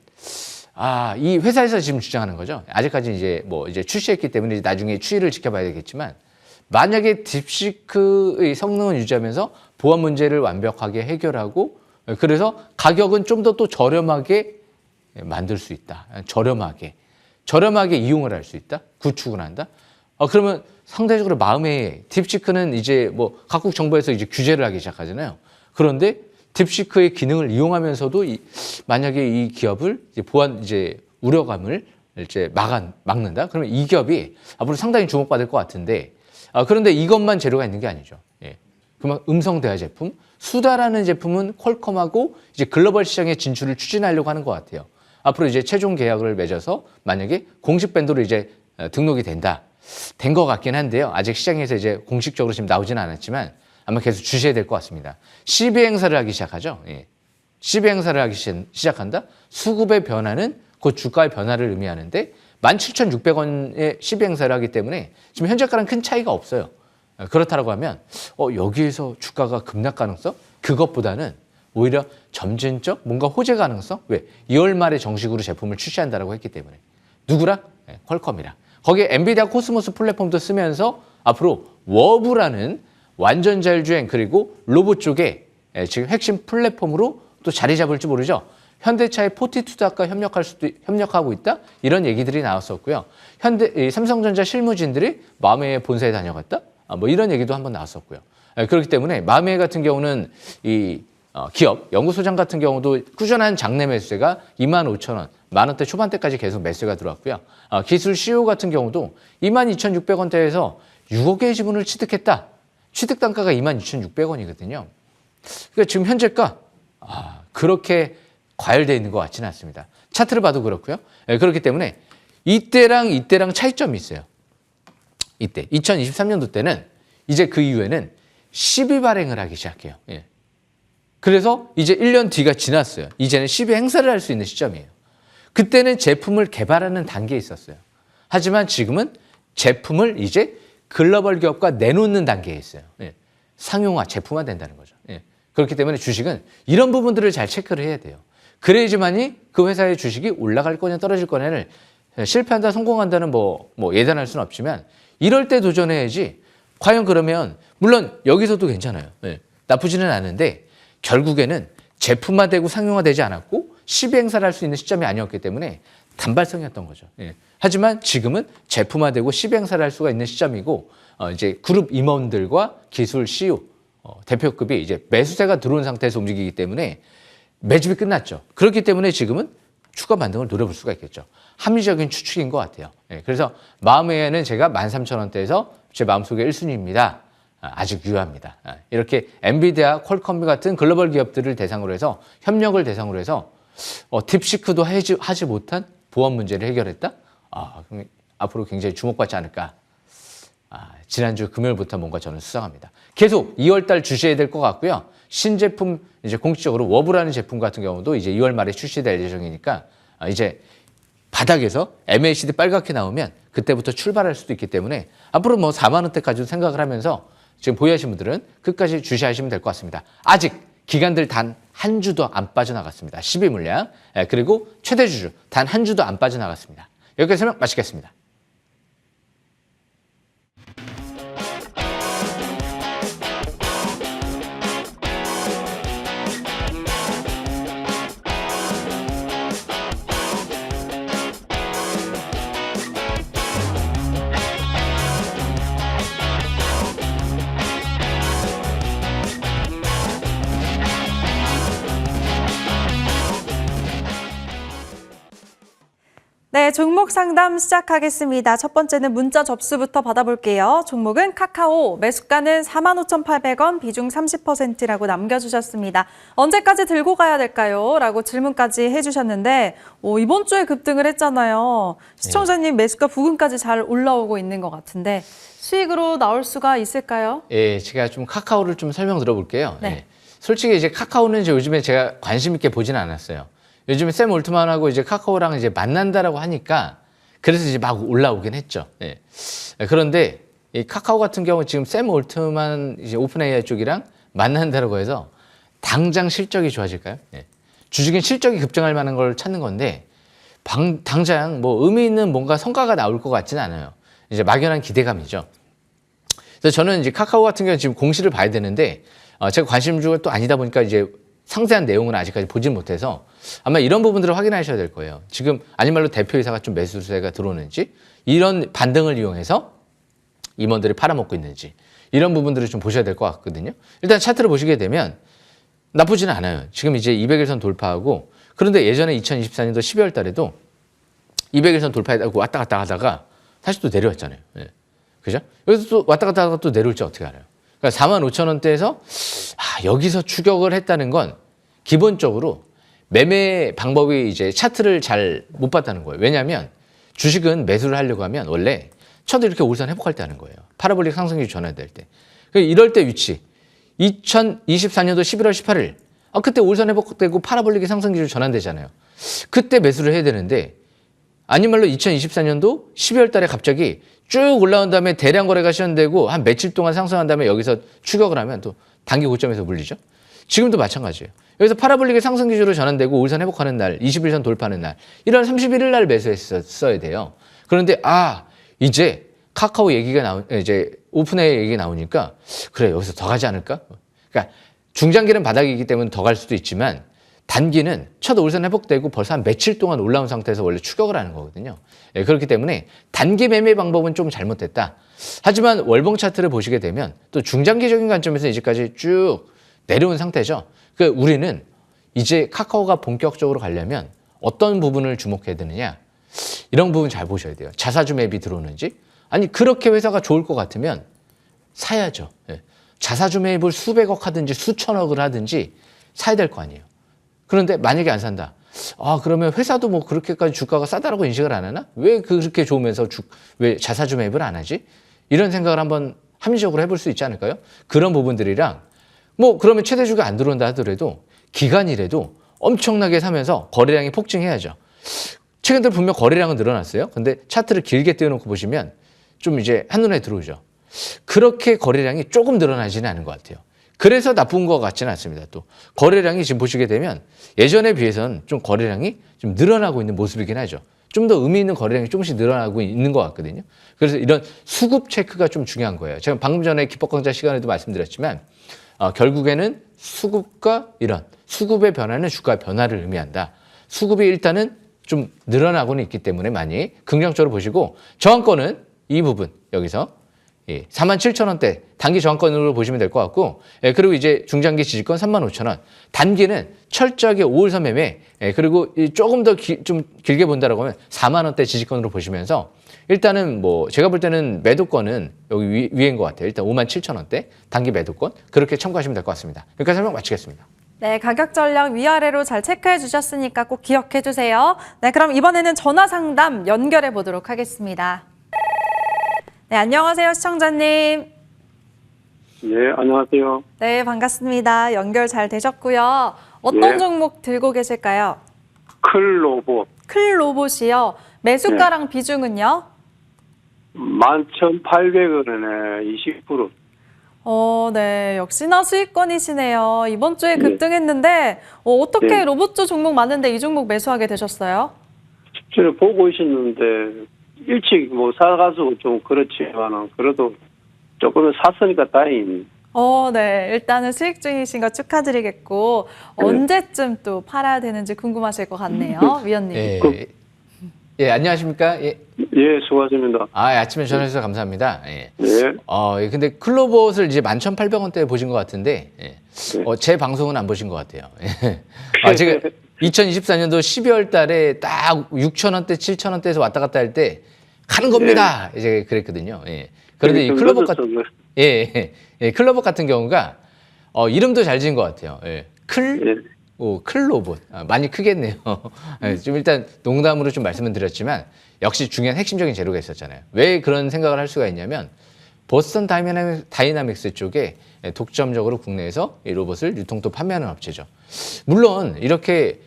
이 회사에서 지금 주장하는 거죠. 아직까지 이제 출시했기 때문에 이제 나중에 추이를 지켜봐야 되겠지만 만약에 딥시크의 성능을 유지하면서 보안 문제를 완벽하게 해결하고 그래서 가격은 좀 더 또 저렴하게 만들 수 있다. 저렴하게 이용을 할 수 있다. 구축을 한다. 그러면 상대적으로 마음에 딥시크는 이제 각국 정부에서 이제 규제를 하기 시작하잖아요. 그런데 딥시크의 기능을 이용하면서도 만약에 이 기업을 이제 보안 우려감을 이제 막는다. 그러면 이 기업이 앞으로 상당히 주목받을 것 같은데 그런데 이것만 재료가 있는 게 아니죠. 예. 그러면 음성 대화 제품, 수다라는 제품은 퀄컴하고 이제 글로벌 시장에 진출을 추진하려고 하는 것 같아요. 앞으로 이제 최종 계약을 맺어서 만약에 공식 밴드로 이제 등록이 된 것 같긴 한데요. 아직 시장에서 이제 공식적으로 지금 나오지는 않았지만 아마 계속 주셔야 될 것 같습니다. CB 행사를 하기 시작하죠. 예. CB 행사를 하기 시작한다. 수급의 변화는 곧 주가의 변화를 의미하는데 17,600원의 CB 행사를 하기 때문에 지금 현재가랑 큰 차이가 없어요. 그렇다고 하면 여기에서 주가가 급락 가능성? 그것보다는 오히려 점진적 뭔가 호재 가능성? 왜? 2월 말에 정식으로 제품을 출시한다고 했기 때문에. 누구랑? 퀄컴이랑. 거기에 엔비디아 코스모스 플랫폼도 쓰면서 앞으로 워브라는 완전 자율주행 그리고 로봇 쪽에 지금 핵심 플랫폼으로 또 자리 잡을지 모르죠. 현대차의 포티투닥과 협력하고 있다? 이런 얘기들이 나왔었고요. 삼성전자 실무진들이 마음의 본사에 다녀갔다? 이런 얘기도 한번 나왔었고요. 그렇기 때문에 마음의 같은 경우는 이 기업, 연구소장 같은 경우도 꾸준한 장내 매수세가 25,000원, 만원대 초반대까지 계속 매수가 들어왔고요. 기술 CEO 같은 경우도 22,600원대에서 6억의 지분을 취득했다. 취득 단가가 22,600원이거든요. 그러니까 지금 현재가 그렇게 과열되어 있는 것 같지는 않습니다. 차트를 봐도 그렇고요. 그렇기 때문에 이때랑 차이점이 있어요. 이때 2023년도 때는 이제 그 이후에는 12 발행을 하기 시작해요. 예. 그래서 이제 1년 뒤가 지났어요. 이제는 12 행사를 할 수 있는 시점이에요. 그때는 제품을 개발하는 단계에 있었어요. 하지만 지금은 제품을 이제 글로벌 기업과 내놓는 단계에 있어요. 예. 상용화, 제품화 된다는 거죠. 예. 그렇기 때문에 주식은 이런 부분들을 잘 체크를 해야 돼요. 그래야지만이 그 회사의 주식이 올라갈 거냐 떨어질 거냐를 실패한다 성공한다는 예단할 수는 없지만 이럴 때 도전해야지. 과연 그러면 물론 여기서도 괜찮아요. 예. 나쁘지는 않은데 결국에는 제품화되고 상용화되지 않았고 시비 행사를 할 수 있는 시점이 아니었기 때문에 단발성이었던 거죠. 예. 하지만 지금은 제품화되고 시비 행사를 할 수가 있는 시점이고 이제 그룹 임원들과 기술 CEO 대표급이 이제 매수세가 들어온 상태에서 움직이기 때문에 매집이 끝났죠. 그렇기 때문에 지금은 추가 반등을 노려볼 수가 있겠죠. 합리적인 추측인 것 같아요. 예. 그래서 마음에는 제가 13,000원대에서 제 마음속에 1순위입니다. 아직 유효합니다. 이렇게 엔비디아, 퀄컴 같은 글로벌 기업들을 대상으로 해서 협력을 대상으로 해서 딥시크도 하지 못한 보안 문제를 해결했다? 그럼 앞으로 굉장히 주목받지 않을까? 지난주 금요일부터 뭔가 저는 수상합니다. 계속 2월달 주시해야 될 것 같고요. 신제품 이제 공식적으로 워브라는 제품 같은 경우도 이제 2월 말에 출시될 예정이니까 이제 바닥에서 MACD 빨갛게 나오면 그때부터 출발할 수도 있기 때문에 앞으로 4만 원대까지도 생각을 하면서 지금 보유하신 분들은 끝까지 주시하시면 될 것 같습니다. 아직 기간들 단 한 주도 안 빠져나갔습니다. 12 물량 그리고 최대 주주 단 한 주도 안 빠져나갔습니다. 여기까지 설명 마치겠습니다. 네, 종목 상담 시작하겠습니다. 첫 번째는 문자 접수부터 받아볼게요. 종목은 카카오, 매수가는 45,800원, 비중 30%라고 남겨주셨습니다. 언제까지 들고 가야 될까요? 라고 질문까지 해주셨는데 이번 주에 급등을 했잖아요. 시청자님 매수가 부근까지 잘 올라오고 있는 것 같은데 수익으로 나올 수가 있을까요? 예, 제가 좀 카카오를 좀 설명 들어볼게요. 네. 예. 솔직히 이제 카카오는 이제 요즘에 제가 관심 있게 보지는 않았어요. 요즘에 샘 올트만하고 이제 카카오랑 이제 만난다라고 하니까 그래서 이제 막 올라오긴 했죠. 예. 그런데 이 카카오 같은 경우 지금 샘 올트만 이제 오픈 AI 쪽이랑 만난다라고 해서 당장 실적이 좋아질까요? 예. 주식은 실적이 급증할 만한 걸 찾는 건데 당장 뭐 의미 있는 뭔가 성과가 나올 것 같지는 않아요. 이제 막연한 기대감이죠. 그래서 저는 이제 카카오 같은 경우는 지금 공시를 봐야 되는데 제가 관심주가 또 아니다 보니까 이제 상세한 내용은 아직까지 보지 못해서 아마 이런 부분들을 확인하셔야 될 거예요. 지금 아닌 말로 대표이사가 좀 매수세가 들어오는지 이런 반등을 이용해서 임원들이 팔아먹고 있는지 이런 부분들을 좀 보셔야 될 것 같거든요. 일단 차트를 보시게 되면 나쁘지는 않아요. 지금 이제 200일선 돌파하고 그런데 예전에 2024년도 12월 달에도 200일선 돌파하고 왔다 갔다 하다가 다시 또 내려왔잖아요. 예. 그죠? 여기서 또 왔다 갔다 하다가 또 내려올지 어떻게 알아요? 그러니까 45,000원대에서 여기서 추격을 했다는 건 기본적으로 매매 방법이 이제 차트를 잘 못 봤다는 거예요. 왜냐하면 주식은 매수를 하려고 하면 원래 쳐도 이렇게 올선 회복할 때 하는 거예요. 파라볼릭 상승률이 전환될 때. 이럴 때 위치 2024년도 11월 18일 그때 올선 회복되고 파라볼릭이 상승률이 전환되잖아요. 그때 매수를 해야 되는데 아닌 말로 2024년도 12월 달에 갑자기 쭉 올라온 다음에 대량 거래가 시현되고 한 며칠 동안 상승한 다음에 여기서 추격을 하면 또 단기 고점에서 물리죠. 지금도 마찬가지예요. 여기서 파라볼릭의 상승 기조로 전환되고 올선 회복하는 날, 21선 돌파하는 날, 이런 31일 날 매수했어야 돼요. 그런데 이제 카카오 얘기가 이제 오픈AI 얘기가 나오니까 그래 여기서 더 가지 않을까? 그러니까 중장기는 바닥이기 때문에 더 갈 수도 있지만 단기는 첫 올선 회복되고 벌써 한 며칠 동안 올라온 상태에서 원래 추격을 하는 거거든요. 예, 그렇기 때문에 단기 매매 방법은 좀 잘못됐다. 하지만 월봉 차트를 보시게 되면 또 중장기적인 관점에서 이제까지 쭉 내려온 상태죠. 우리는 이제 카카오가 본격적으로 가려면 어떤 부분을 주목해야 되느냐. 이런 부분 잘 보셔야 돼요. 자사주 맵이 들어오는지. 아니 그렇게 회사가 좋을 것 같으면 사야죠. 예. 자사주 매입을 수백억 하든지 수천억을 하든지 사야 될 거 아니에요. 그런데 만약에 안 산다. 그러면 회사도 뭐 그렇게까지 주가가 싸다라고 인식을 안 하나? 왜 그렇게 좋으면서 왜 자사주 매입을 안 하지? 이런 생각을 한번 합리적으로 해볼 수 있지 않을까요? 그런 부분들이랑 그러면 최대 주가 안 들어온다 하더라도 기간이라도 엄청나게 사면서 거래량이 폭증해야죠. 최근 들어 분명 거래량은 늘어났어요. 근데 차트를 길게 띄워놓고 보시면 좀 이제 한눈에 들어오죠. 그렇게 거래량이 조금 늘어나지는 않은 것 같아요. 그래서 나쁜 것 같지는 않습니다. 또 거래량이 지금 보시게 되면 예전에 비해서는 좀 거래량이 좀 늘어나고 있는 모습이긴 하죠. 좀 더 의미 있는 거래량이 조금씩 늘어나고 있는 것 같거든요. 그래서 이런 수급 체크가 좀 중요한 거예요. 제가 방금 전에 기법 강좌 시간에도 말씀드렸지만 결국에는 수급과 이런 수급의 변화는 주가 변화를 의미한다. 수급이 일단은 좀 늘어나고는 있기 때문에 많이 긍정적으로 보시고 저항권은 이 부분 여기서 47,000원대 단기 저항권으로 보시면 될 것 같고 그리고 이제 중장기 지지권 35,000원 단기는 철저하게 5월선 매매 그리고 조금 더 좀 길게 본다라고 하면 4만원대 지지권으로 보시면서 일단은 제가 볼 때는 매도권은 여기 위인 것 같아요. 일단 57,000원대 단기 매도권 그렇게 참고하시면 될 것 같습니다. 여기까지 설명 마치겠습니다. 네, 가격 전략 위아래로 잘 체크해 주셨으니까 꼭 기억해 주세요. 네, 그럼 이번에는 전화 상담 연결해 보도록 하겠습니다. 네, 안녕하세요, 시청자님. 예, 안녕하세요. 네, 반갑습니다. 연결 잘 되셨고요. 어떤 예. 종목 들고 계실까요? 클로봇 클로봇이요. 매수가랑 비중은요? 11,800원에 20%. 네, 역시나 수익권이시네요. 이번 주에 급등했는데 어떻게 네. 로봇주 종목 많은데 이 종목 매수하게 되셨어요? 저는 보고 있었는데 일찍 사가지고 좀 그렇지만은 그래도 조금은 샀으니까 다행이네. 네. 일단은 수익 중이신 거 축하드리겠고 네. 언제쯤 또 팔아야 되는지 궁금하실 것 같네요, 위원님. 예, 안녕하십니까? 예. 예, 수고하십니다. 아침에 전화주셔서 감사합니다. 예. 예. 근데 클로봇을 이제 11,800원대에 보신 것 같은데, 네. 제 방송은 안 보신 것 같아요. 제가 2024년도 12월 달에 딱 6천 원대, 7천 원대에서 왔다 갔다 할 때 가는 겁니다. 이제 그랬거든요. 예. 그런데 이 좀 클로버 늦었어, 같은 클로버 같은 경우가 이름도 잘 지은 것 같아요. 예. 클로봇. 많이 크겠네요. 예, 좀 일단 농담으로 좀 말씀을 드렸지만 역시 중요한 핵심적인 재료가 있었잖아요. 왜 그런 생각을 할 수가 있냐면 보스턴 다이나믹스 쪽에 독점적으로 국내에서 이 로봇을 유통도 판매하는 업체죠. 물론 이렇게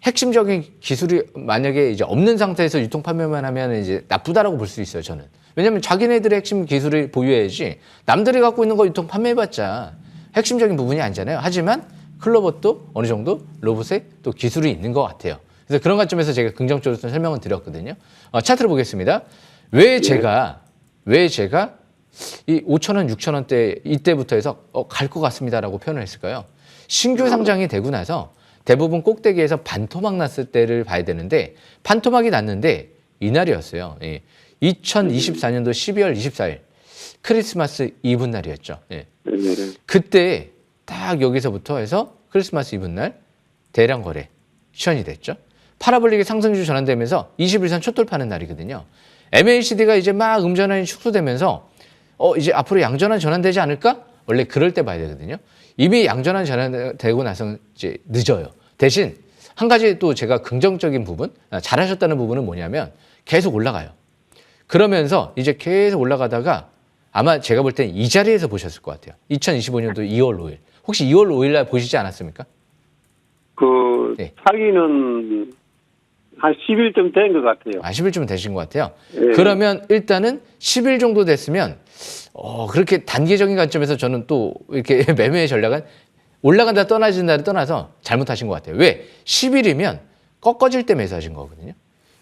핵심적인 기술이 만약에 이제 없는 상태에서 유통 판매만 하면 이제 나쁘다라고 볼 수 있어요, 저는. 왜냐면 자기네들의 핵심 기술을 보유해야지 남들이 갖고 있는 거 유통 판매해봤자 핵심적인 부분이 아니잖아요. 하지만 클로봇도 어느 정도 로봇에 또 기술이 있는 것 같아요. 그래서 그런 관점에서 제가 긍정적으로 좀 설명을 드렸거든요. 차트를 보겠습니다. 왜 제가 이 5,000원, 6,000원대 이때부터 해서 갈 것 같습니다라고 표현을 했을까요? 신규 상장이 되고 나서 대부분 꼭대기에서 반토막 났을 때를 봐야 되는데 반토막이 났는데 이날이었어요. 2024년도 12월 24일 크리스마스 이브 날이었죠. 예. 그때 딱 여기서부터 해서 크리스마스 이브 날 대량 거래 시연이 됐죠. 파라볼릭의 상승주 전환되면서 20일선 첫 돌파하는 날이거든요. MACD가 이제 막 음전환이 축소되면서 이제 앞으로 양전환 전환되지 않을까? 원래 그럴 때 봐야 되거든요. 이미 양전환 전환되고 나서 이제 늦어요. 대신 한 가지 또 제가 긍정적인 부분, 잘하셨다는 부분은 뭐냐면 계속 올라가요. 그러면서 이제 계속 올라가다가 아마 제가 볼 땐 이 자리에서 보셨을 것 같아요. 2025년도 2월 5일. 혹시 2월 5일 날 보시지 않았습니까? 네. 사기는 한 10일쯤 된 것 같아요. 10일쯤 되신 것 같아요. 네. 그러면 일단은 10일 정도 됐으면 그렇게 단기적인 관점에서 저는 또 이렇게 매매 전략은 올라간다 떨어진다를 떠나서 잘못하신 것 같아요. 왜? 10일이면 꺾어질 때 매수하신 거거든요.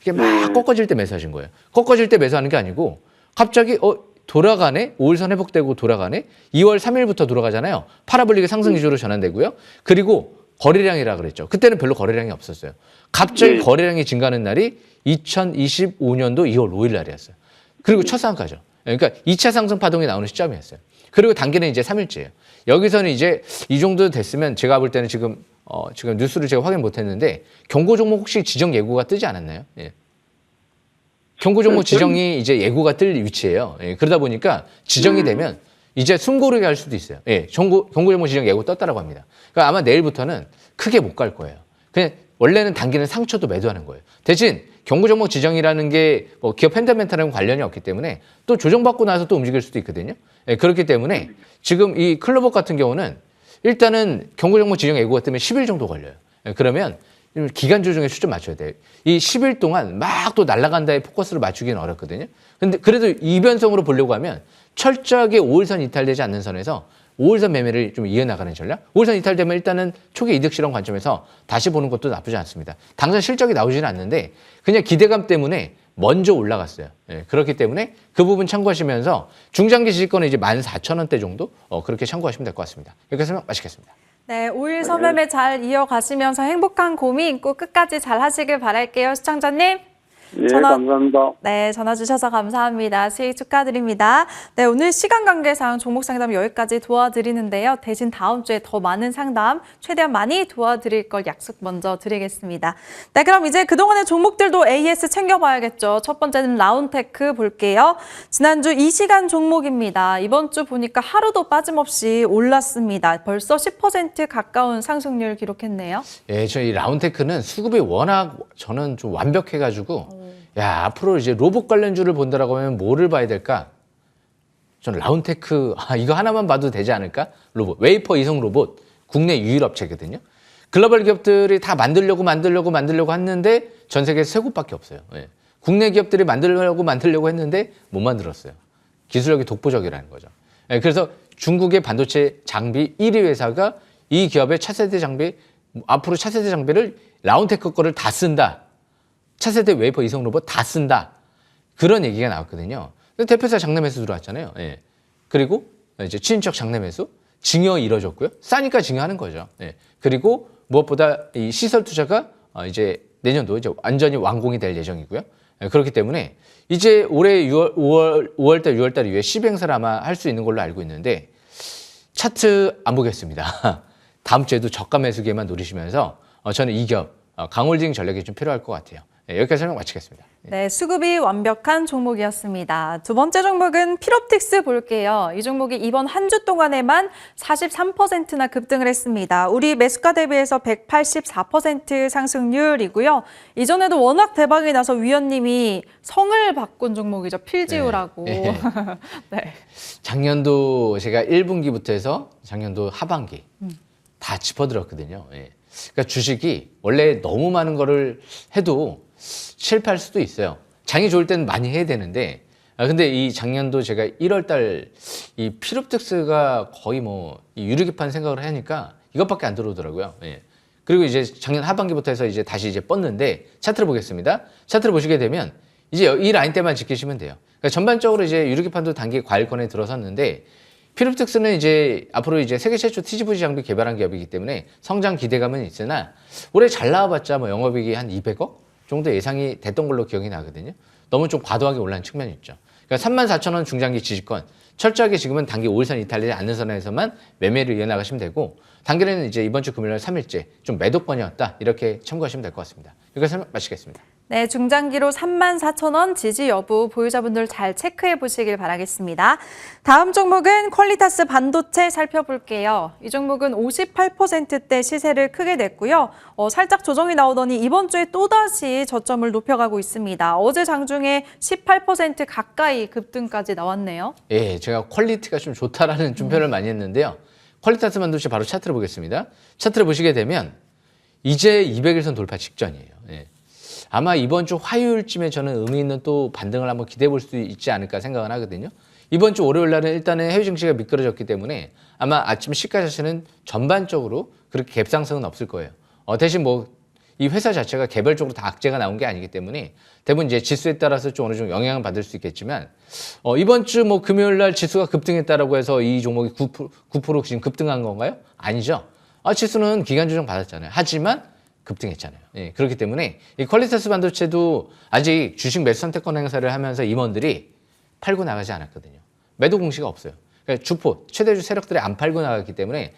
이게 막 꺾어질 때 매수하신 거예요. 꺾어질 때 매수하는 게 아니고 갑자기 돌아가네? 5일선 회복되고 돌아가네? 2월 3일부터 돌아가잖아요. 파라볼릭의 상승 기조로 전환되고요. 그리고 거래량이라 그랬죠. 그때는 별로 거래량이 없었어요. 갑자기 거래량이 증가하는 날이 2025년도 2월 5일 날이었어요. 그리고 첫 상한가죠. 그러니까 2차 상승 파동이 나오는 시점이었어요. 그리고 단계는 이제 3일째예요. 여기서는 이제 이 정도 됐으면 제가 볼 때는 지금 뉴스를 제가 확인 못 했는데 경고 종목 혹시 지정 예고가 뜨지 않았나요? 예. 경고 종목 지정이 이제 예고가 뜰 위치예요. 예. 그러다 보니까 지정이 되면 이제 숨고르게 할 수도 있어요. 예. 경고 종목 지정 예고 떴다라고 합니다. 그러니까 아마 내일부터는 크게 못 갈 거예요. 그냥 원래는 단기는 상처도 매도하는 거예요. 대신 경고 종목 지정이라는 게 기업 펀더멘탈하고 관련이 없기 때문에 또 조정받고 나서 또 움직일 수도 있거든요. 예, 그렇기 때문에 지금 이 클로봇 같은 경우는 일단은 경고 종목 지정 예고가 뜨면 10일 정도 걸려요. 예, 그러면 기간 조정에 초점 맞춰야 돼요. 이 10일 동안 막 또 날아간다에 포커스를 맞추기는 어렵거든요. 근데 그래도 이변성으로 보려고 하면 철저하게 5일선 이탈되지 않는 선에서 5일선 매매를 좀 이어나가는 전략? 5일선 이탈되면 일단은 초기 이득 실현 관점에서 다시 보는 것도 나쁘지 않습니다. 당장 실적이 나오지는 않는데 그냥 기대감 때문에 먼저 올라갔어요. 예, 그렇기 때문에 그 부분 참고하시면서 중장기 지지권은 이제 14,000원대 정도 그렇게 참고하시면 될 것 같습니다. 이렇게 설명 마치겠습니다. 네, 5일선 매매 잘 이어가시면서 행복한 고민 꼭 끝까지 잘 하시길 바랄게요. 시청자님. 예, 감사합니다. 네, 전화 주셔서 감사합니다. 수익 축하드립니다. 네, 오늘 시간 관계상 종목 상담 여기까지 도와드리는데요. 대신 다음 주에 더 많은 상담 최대한 많이 도와드릴 걸 약속 먼저 드리겠습니다. 네, 그럼 이제 그동안의 종목들도 AS 챙겨봐야겠죠. 첫 번째는 라운테크 볼게요. 지난주 이 시간 종목입니다. 이번 주 보니까 하루도 빠짐없이 올랐습니다. 벌써 10% 가까운 상승률 기록했네요. 예, 저희 라운테크는 수급이 워낙 저는 좀 완벽해가지고 야, 앞으로 이제 로봇 관련주를 본다라고 하면 뭐를 봐야 될까? 저는 라운테크, 이거 하나만 봐도 되지 않을까? 로봇, 웨이퍼 이송 로봇, 국내 유일 업체거든요. 글로벌 기업들이 다 만들려고 했는데 전 세계 세 곳밖에 없어요. 예. 국내 기업들이 만들려고 했는데 못 만들었어요. 기술력이 독보적이라는 거죠. 예, 그래서 중국의 반도체 장비 1위 회사가 이 기업의 차세대 장비, 앞으로 차세대 장비를 라운테크 거를 다 쓴다. 차세대 웨이퍼 이송 로봇 다 쓴다. 그런 얘기가 나왔거든요. 대표사 장내 매수 들어왔잖아요. 예. 그리고 이제 친인척 장내 매수, 증여 이뤄졌고요. 싸니까 증여하는 거죠. 예. 그리고 무엇보다 이 시설 투자가 이제 내년도 이제 완전히 완공이 될 예정이고요. 예. 그렇기 때문에 이제 올해 5월달, 6월달 이후에 시행사를 아마 할 수 있는 걸로 알고 있는데 차트 안 보겠습니다. 다음 주에도 저가 매수기에만 노리시면서 저는 이 기업 강홀딩 전략이 좀 필요할 것 같아요. 네, 여기까지 설명 마치겠습니다. 네, 수급이 완벽한 종목이었습니다. 두 번째 종목은 필옵틱스 볼게요. 이 종목이 이번 한 주 동안에만 43%나 급등을 했습니다. 우리 매수가 대비해서 184% 상승률이고요. 이전에도 워낙 대박이 나서 위원님이 성을 바꾼 종목이죠. 필지우라고. 네. 네. 작년도 제가 1분기부터 해서 작년도 하반기 다 짚어드렸거든요. 예. 그러니까 주식이 원래 너무 많은 거를 해도 실패할 수도 있어요. 장이 좋을 때는 많이 해야 되는데, 근데 이 작년도 제가 1월 달 이 필옵틱스가 거의 뭐 이 유리기판 생각을 하니까 이것밖에 안 들어오더라고요. 예. 그리고 이제 작년 하반기부터 해서 이제 다시 이제 뻗는데 차트를 보겠습니다. 차트를 보시게 되면 이제 이 라인 때만 지키시면 돼요. 그러니까 전반적으로 이제 유리기판도 단기 과일권에 들어섰는데 필옵틱스는 이제 앞으로 이제 세계 최초 TGV 장비 개발한 기업이기 때문에 성장 기대감은 있으나 올해 잘 나와봤자 뭐 영업이익이 한 200억 정도 예상이 됐던 걸로 기억이 나거든요. 너무 좀 과도하게 올라간 측면이 있죠. 그러니까 34,000원 중장기 지지권 철저하게 지금은 단기 5일선 이탈되지 않는 선에서만 매매를 이어나가시면 되고 단기는 이제 이번 주 금요일 3일째 좀 매도권이었다 이렇게 참고하시면 될 것 같습니다. 여기까지 마치겠습니다. 네, 중장기로 34,000원 지지 여부 보유자분들 잘 체크해 보시길 바라겠습니다. 다음 종목은 퀄리타스 반도체 살펴볼게요. 이 종목은 58%대 시세를 크게 냈고요. 살짝 조정이 나오더니 이번 주에 또다시 저점을 높여가고 있습니다. 어제 장중에 18% 가까이 급등까지 나왔네요. 예, 제가 퀄리티가 좀 좋다라는 좀 표현을 많이 했는데요. 퀄리타스 반도체 바로 차트를 보겠습니다. 차트를 보시게 되면 이제 200일선 돌파 직전이에요. 예. 아마 이번 주 화요일쯤에 저는 의미 있는 또 반등을 한번 기대해 볼 수 있지 않을까 생각을 하거든요. 이번 주 월요일 날은 일단은 해외 증시가 미끄러졌기 때문에 아마 아침 시가 자체는 전반적으로 그렇게 갭상승은 없을 거예요. 대신 뭐 이 회사 자체가 개별적으로 다 악재가 나온 게 아니기 때문에 대부분 이제 지수에 따라서 좀 어느 정도 영향을 받을 수 있겠지만 이번 주 뭐 금요일 날 지수가 급등했다라고 해서 이 종목이 9% 지금 급등한 건가요? 아니죠. 지수는 기간 조정 받았잖아요. 하지만 급등했잖아요. 예, 그렇기 때문에 이 퀄리타스 반도체도 아직 주식 매수 선택권 행사를 하면서 임원들이 팔고 나가지 않았거든요. 매도 공시가 없어요. 그러니까 주포, 최대주 세력들이 안 팔고 나갔기 때문에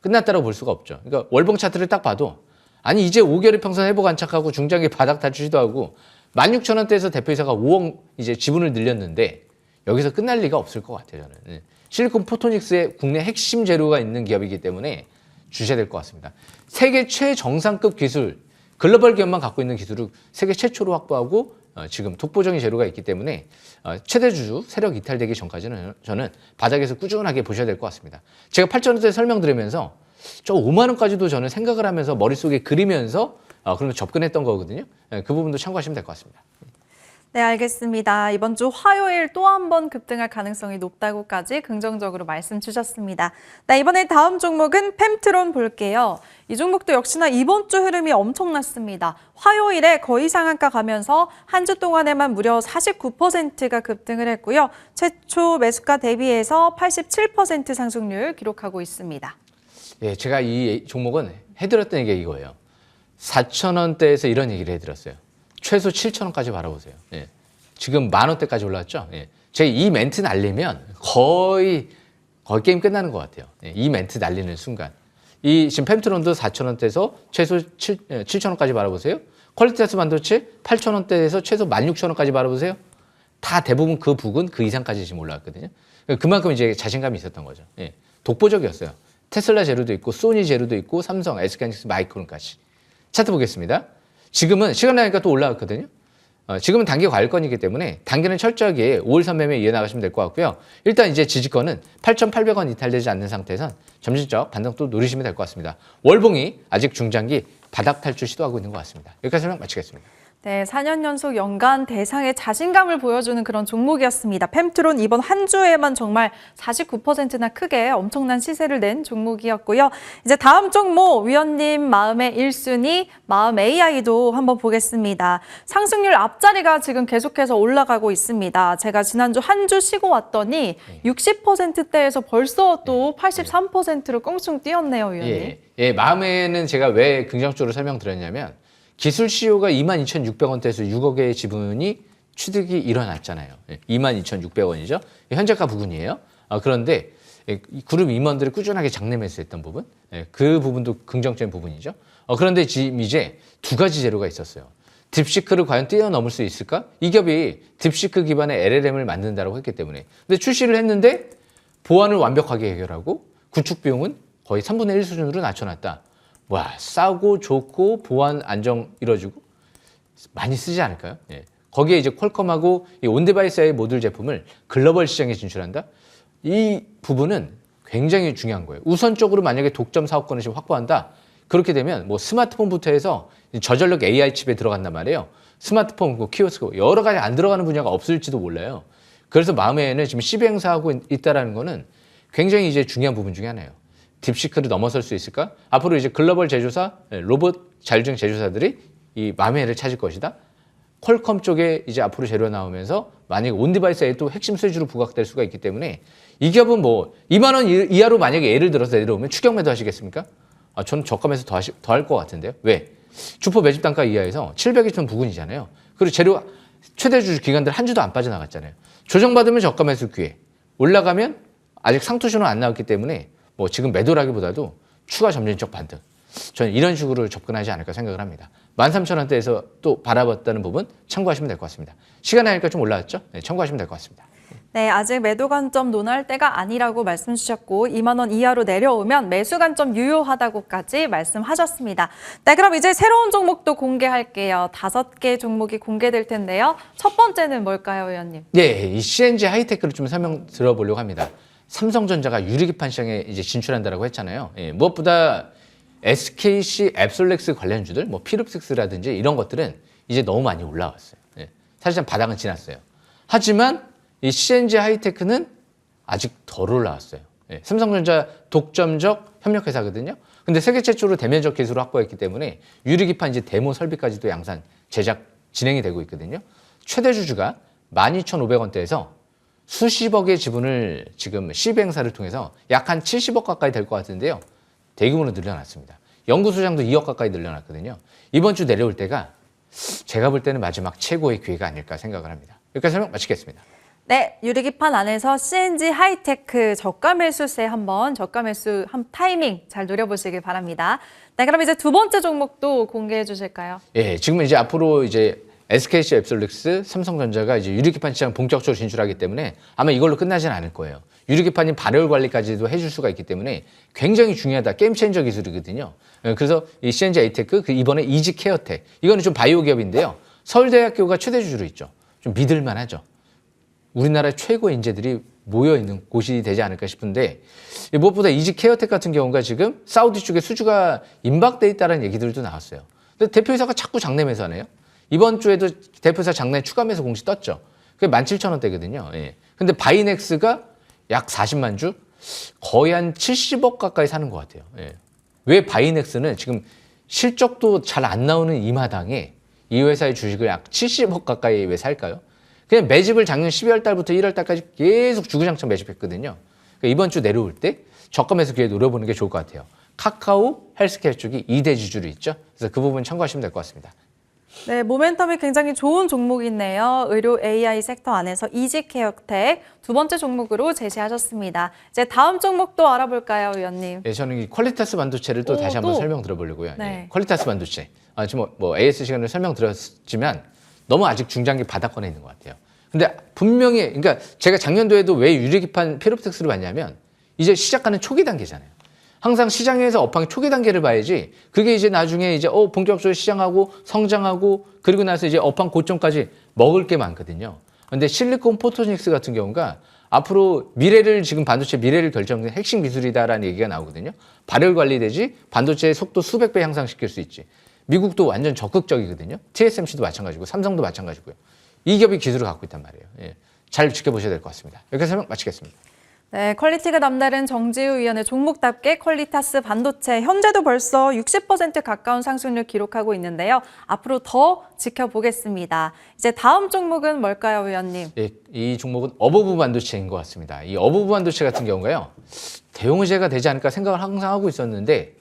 끝났다고 볼 수가 없죠. 그러니까 월봉 차트를 딱 봐도 아니 이제 5개월 평선 회복 안착하고 중장기 바닥 탈출 시도하고 16,000원대에서 대표이사가 5억 이제 지분을 늘렸는데 여기서 끝날 리가 없을 것 같아요. 저는. 예. 실리콘 포토닉스의 국내 핵심 재료가 있는 기업이기 때문에 주셔야 될 것 같습니다. 세계 최정상급 기술, 글로벌 기업만 갖고 있는 기술을 세계 최초로 확보하고 지금 독보적인 재료가 있기 때문에 최대주주 세력 이탈되기 전까지는 저는 바닥에서 꾸준하게 보셔야 될 것 같습니다. 제가 8,000원대 설명드리면서 저 5만 원까지도 저는 생각을 하면서 머릿속에 그리면서 그런 거 접근했던 거거든요. 그 부분도 참고하시면 될 것 같습니다. 네, 알겠습니다. 이번 주 화요일 또 한 번 급등할 가능성이 높다고까지 긍정적으로 말씀 주셨습니다. 네, 이번에 다음 종목은 펜트론 볼게요. 이 종목도 역시나 이번 주 흐름이 엄청났습니다. 화요일에 거의 상한가 가면서 한 주 동안에만 무려 49%가 급등을 했고요. 최초 매수가 대비해서 87% 상승률 기록하고 있습니다. 예, 제가 이 종목은 해드렸던 얘기가 이거예요. 4,000원대에서 이런 얘기를 해드렸어요. 최소 7,000원까지 바라보세요. 예. 지금 10,000원대까지 올라왔죠. 예. 제가 이 멘트 날리면 거의 게임 끝나는 것 같아요. 예. 이 멘트 날리는 순간. 지금 펜트론도 4,000원대에서 최소 7,000원까지 바라보세요. 퀄리티타스 반도체 8,000원대에서 최소 16,000원까지 바라보세요. 다 대부분 그 부근 그 이상까지 지금 올라왔거든요. 그만큼 이제 자신감이 있었던 거죠. 예. 독보적이었어요. 테슬라 재료도 있고 소니 재료도 있고 삼성, SK하이닉스, 마이크론까지. 차트 보겠습니다. 지금은 시간 나니까 또 올라왔거든요. 지금은 단기 과일권이기 때문에 단기는 철저하게 5일선 매매 이어나가시면 될 것 같고요. 일단 이제 지지권은 8,800원 이탈되지 않는 상태에선 점진적 반등 또 노리시면 될 것 같습니다. 월봉이 아직 중장기 바닥 탈출 시도하고 있는 것 같습니다. 여기까지 설명 마치겠습니다. 네, 4년 연속 연간 대상의 자신감을 보여주는 그런 종목이었습니다. 펜트론 이번 한 주에만 정말 49%나 크게 엄청난 시세를 낸 종목이었고요. 이제 다음 종목 위원님 마음의 1순위 마음 AI도 한번 보겠습니다. 상승률 앞자리가 지금 계속해서 올라가고 있습니다. 제가 지난주 한 주 쉬고 왔더니 60%대에서 벌써 또 83%로 껑충 뛰었네요, 위원님. 예, 마음에는 제가 왜 긍정적으로 설명드렸냐면 기술 CEO가 22,600원대에서 6억의 지분이 취득이 일어났잖아요. 22,600원이죠. 현재가 부근이에요. 그런데 그룹 임원들이 꾸준하게 장내 매수했던 부분, 그 부분도 긍정적인 부분이죠. 그런데 지금 이제 두 가지 재료가 있었어요. 딥시크를 과연 뛰어넘을 수 있을까? 이 기업이 딥시크 기반의 LLM을 만든다고 했기 때문에. 근데 출시를 했는데 보안을 완벽하게 해결하고 구축 비용은 거의 3분의 1 수준으로 낮춰놨다. 와, 싸고 좋고 보안 안정 이뤄주고 많이 쓰지 않을까요? 예. 거기에 이제 퀄컴하고 이 온디바이스 AI 모듈 제품을 글로벌 시장에 진출한다? 이 부분은 굉장히 중요한 거예요. 우선적으로 만약에 독점 사업권을 지금 확보한다? 그렇게 되면 뭐 스마트폰부터 해서 저전력 AI 칩에 들어간단 말이에요. 스마트폰, 키오스크 여러 가지 안 들어가는 분야가 없을지도 몰라요. 그래서 마음에는 지금 시행사하고 있다라는 거는 굉장히 이제 중요한 부분 중에 하나예요. 딥시크를 넘어설 수 있을까? 앞으로 이제 글로벌 제조사, 로봇 자율주행 제조사들이 이 마음에를 찾을 것이다. 퀄컴 쪽에 이제 앞으로 재료 나오면서 만약에 온디바이스에 또 핵심 수주로 부각될 수가 있기 때문에 이 기업은 뭐 2만 원 이하로 만약에 예를 들어서 내려오면 추격 매도 하시겠습니까? 저는 저가면서 더 할 것 같은데요. 왜? 주포 매집 단가 이하에서 700원 부근이잖아요. 그리고 재료 최대 주주 기관들 한 주도 안 빠져나갔잖아요. 조정받으면 저가 매수 기회. 올라가면 아직 상투 신호 안 나왔기 때문에 뭐 지금 매도라기보다도 추가 점진적 반등. 저는 이런 식으로 접근하지 않을까 생각을 합니다. 13,000원대에서 또 바라봤다는 부분 참고하시면 될 것 같습니다. 시간이 하니까 좀 올라왔죠? 네, 참고하시면 될 것 같습니다. 네, 아직 매도 관점 논할 때가 아니라고 말씀 주셨고 2만 원 이하로 내려오면 매수 관점 유효하다고까지 말씀하셨습니다. 네, 그럼 이제 새로운 종목도 공개할게요. 5개 종목이 공개될 텐데요. 첫 번째는 뭘까요, 의원님? 네, 이 CNG 하이테크를 좀 설명 들어보려고 합니다. 삼성전자가 유리기판 시장에 이제 진출한다라고 했잖아요. 예, 무엇보다 SKC 앱솔렉스 관련주들, 뭐 피룹식스라든지 이런 것들은 이제 너무 많이 올라왔어요. 예, 사실상 바닥은 지났어요. 하지만 이 CNG 하이테크는 아직 덜 올라왔어요. 예, 삼성전자 독점적 협력회사거든요. 근데 세계 최초로 대면적 기술을 확보했기 때문에 유리기판 이제 데모 설비까지도 양산, 제작 진행이 되고 있거든요. 최대 주주가 12,500원대에서 수십억의 지분을 지금 시브 행사를 통해서 약 한 70억 가까이 될 것 같은데요. 대규모로 늘려놨습니다. 연구소장도 2억 가까이 늘려놨거든요. 이번 주 내려올 때가 제가 볼 때는 마지막 최고의 기회가 아닐까 생각을 합니다. 여기까지 설명 마치겠습니다. 네, 유리기판 안에서 CNG 하이테크 저가 매수세 저가 매수 타이밍 잘 노려보시길 바랍니다. 네, 그럼 이제 두 번째 종목도 공개해 주실까요? 예, 지금 이제 앞으로 이제 SKC 앱솔릭스, 삼성전자가 이제 유리기판 시장 본격적으로 진출하기 때문에 아마 이걸로 끝나지는 않을 거예요. 유리기판인 발열 관리까지도 해줄 수가 있기 때문에 굉장히 중요하다. 게임 체인저 기술이거든요. 그래서 이 CNG 하이테크, 이번에 이지 케어텍, 이거는 좀 바이오 기업인데요. 서울대학교가 최대 주주로 있죠. 좀 믿을만 하죠. 우리나라 최고 인재들이 모여있는 곳이 되지 않을까 싶은데 무엇보다 이지 케어텍 같은 경우가 지금 사우디 쪽에 수주가 임박돼 있다는 얘기들도 나왔어요. 근데 대표이사가 자꾸 장내 매수하네요. 이번 주에도 대표이사 장내 추가 매수 공시 떴죠. 그게 17,000원대거든요. 예. 근데 바이넥스가 약 40만 주, 거의 한 70억 가까이 사는 것 같아요. 예. 왜 바이넥스는 지금 실적도 잘 안 나오는 이 마당에 이 회사의 주식을 약 70억 가까이 왜 살까요? 그냥 매집을 작년 12월 달부터 1월 달까지 계속 주구장창 매집했거든요. 그러니까 이번 주 내려올 때 저가 매수 기회 노려보는 게 좋을 것 같아요. 카카오, 헬스케어 쪽이 2대 주주로 있죠. 그래서 그 부분 참고하시면 될 것 같습니다. 네, 모멘텀이 굉장히 좋은 종목이네요. 의료 AI 섹터 안에서 이지케어텍 두 번째 종목으로 제시하셨습니다. 이제 다음 종목도 알아볼까요, 의원님? 네, 저는 이 퀄리타스 반도체를 또 다시 한번 설명 들어보려고요. 네. 네, 퀄리타스 반도체. 지금 뭐 AS 시간을 설명드렸지만 너무 아직 중장기 바닥권에 있는 것 같아요. 근데 분명히, 그러니까 제가 작년도에도 왜 유리기판 피롭텍스를 봤냐면 이제 시작하는 초기 단계잖아요. 항상 시장에서 업황 초기 단계를 봐야지 그게 이제 나중에 이제 본격적으로 시장하고 성장하고 그리고 나서 이제 업황 고점까지 먹을 게 많거든요. 근데 실리콘 포토닉스 같은 경우가 앞으로 미래를 지금 반도체 미래를 결정하는 핵심 기술이다라는 얘기가 나오거든요. 발열 관리되지 반도체의 속도 수백 배 향상시킬 수 있지. 미국도 완전 적극적이거든요. TSMC도 마찬가지고 삼성도 마찬가지고요. 이 기업이 기술을 갖고 있단 말이에요. 예. 잘 지켜보셔야 될 것 같습니다. 여기서 설명 마치겠습니다. 네, 퀄리티가 남다른 정지우 위원의 종목답게 퀄리타스 반도체 현재도 벌써 60% 가까운 상승률 기록하고 있는데요. 앞으로 더 지켜보겠습니다. 이제 다음 종목은 뭘까요, 위원님? 예, 이 종목은 어버브 반도체인 것 같습니다. 이 어버브 반도체 같은 경우가요. 대형주가 되지 않을까 생각을 항상 하고 있었는데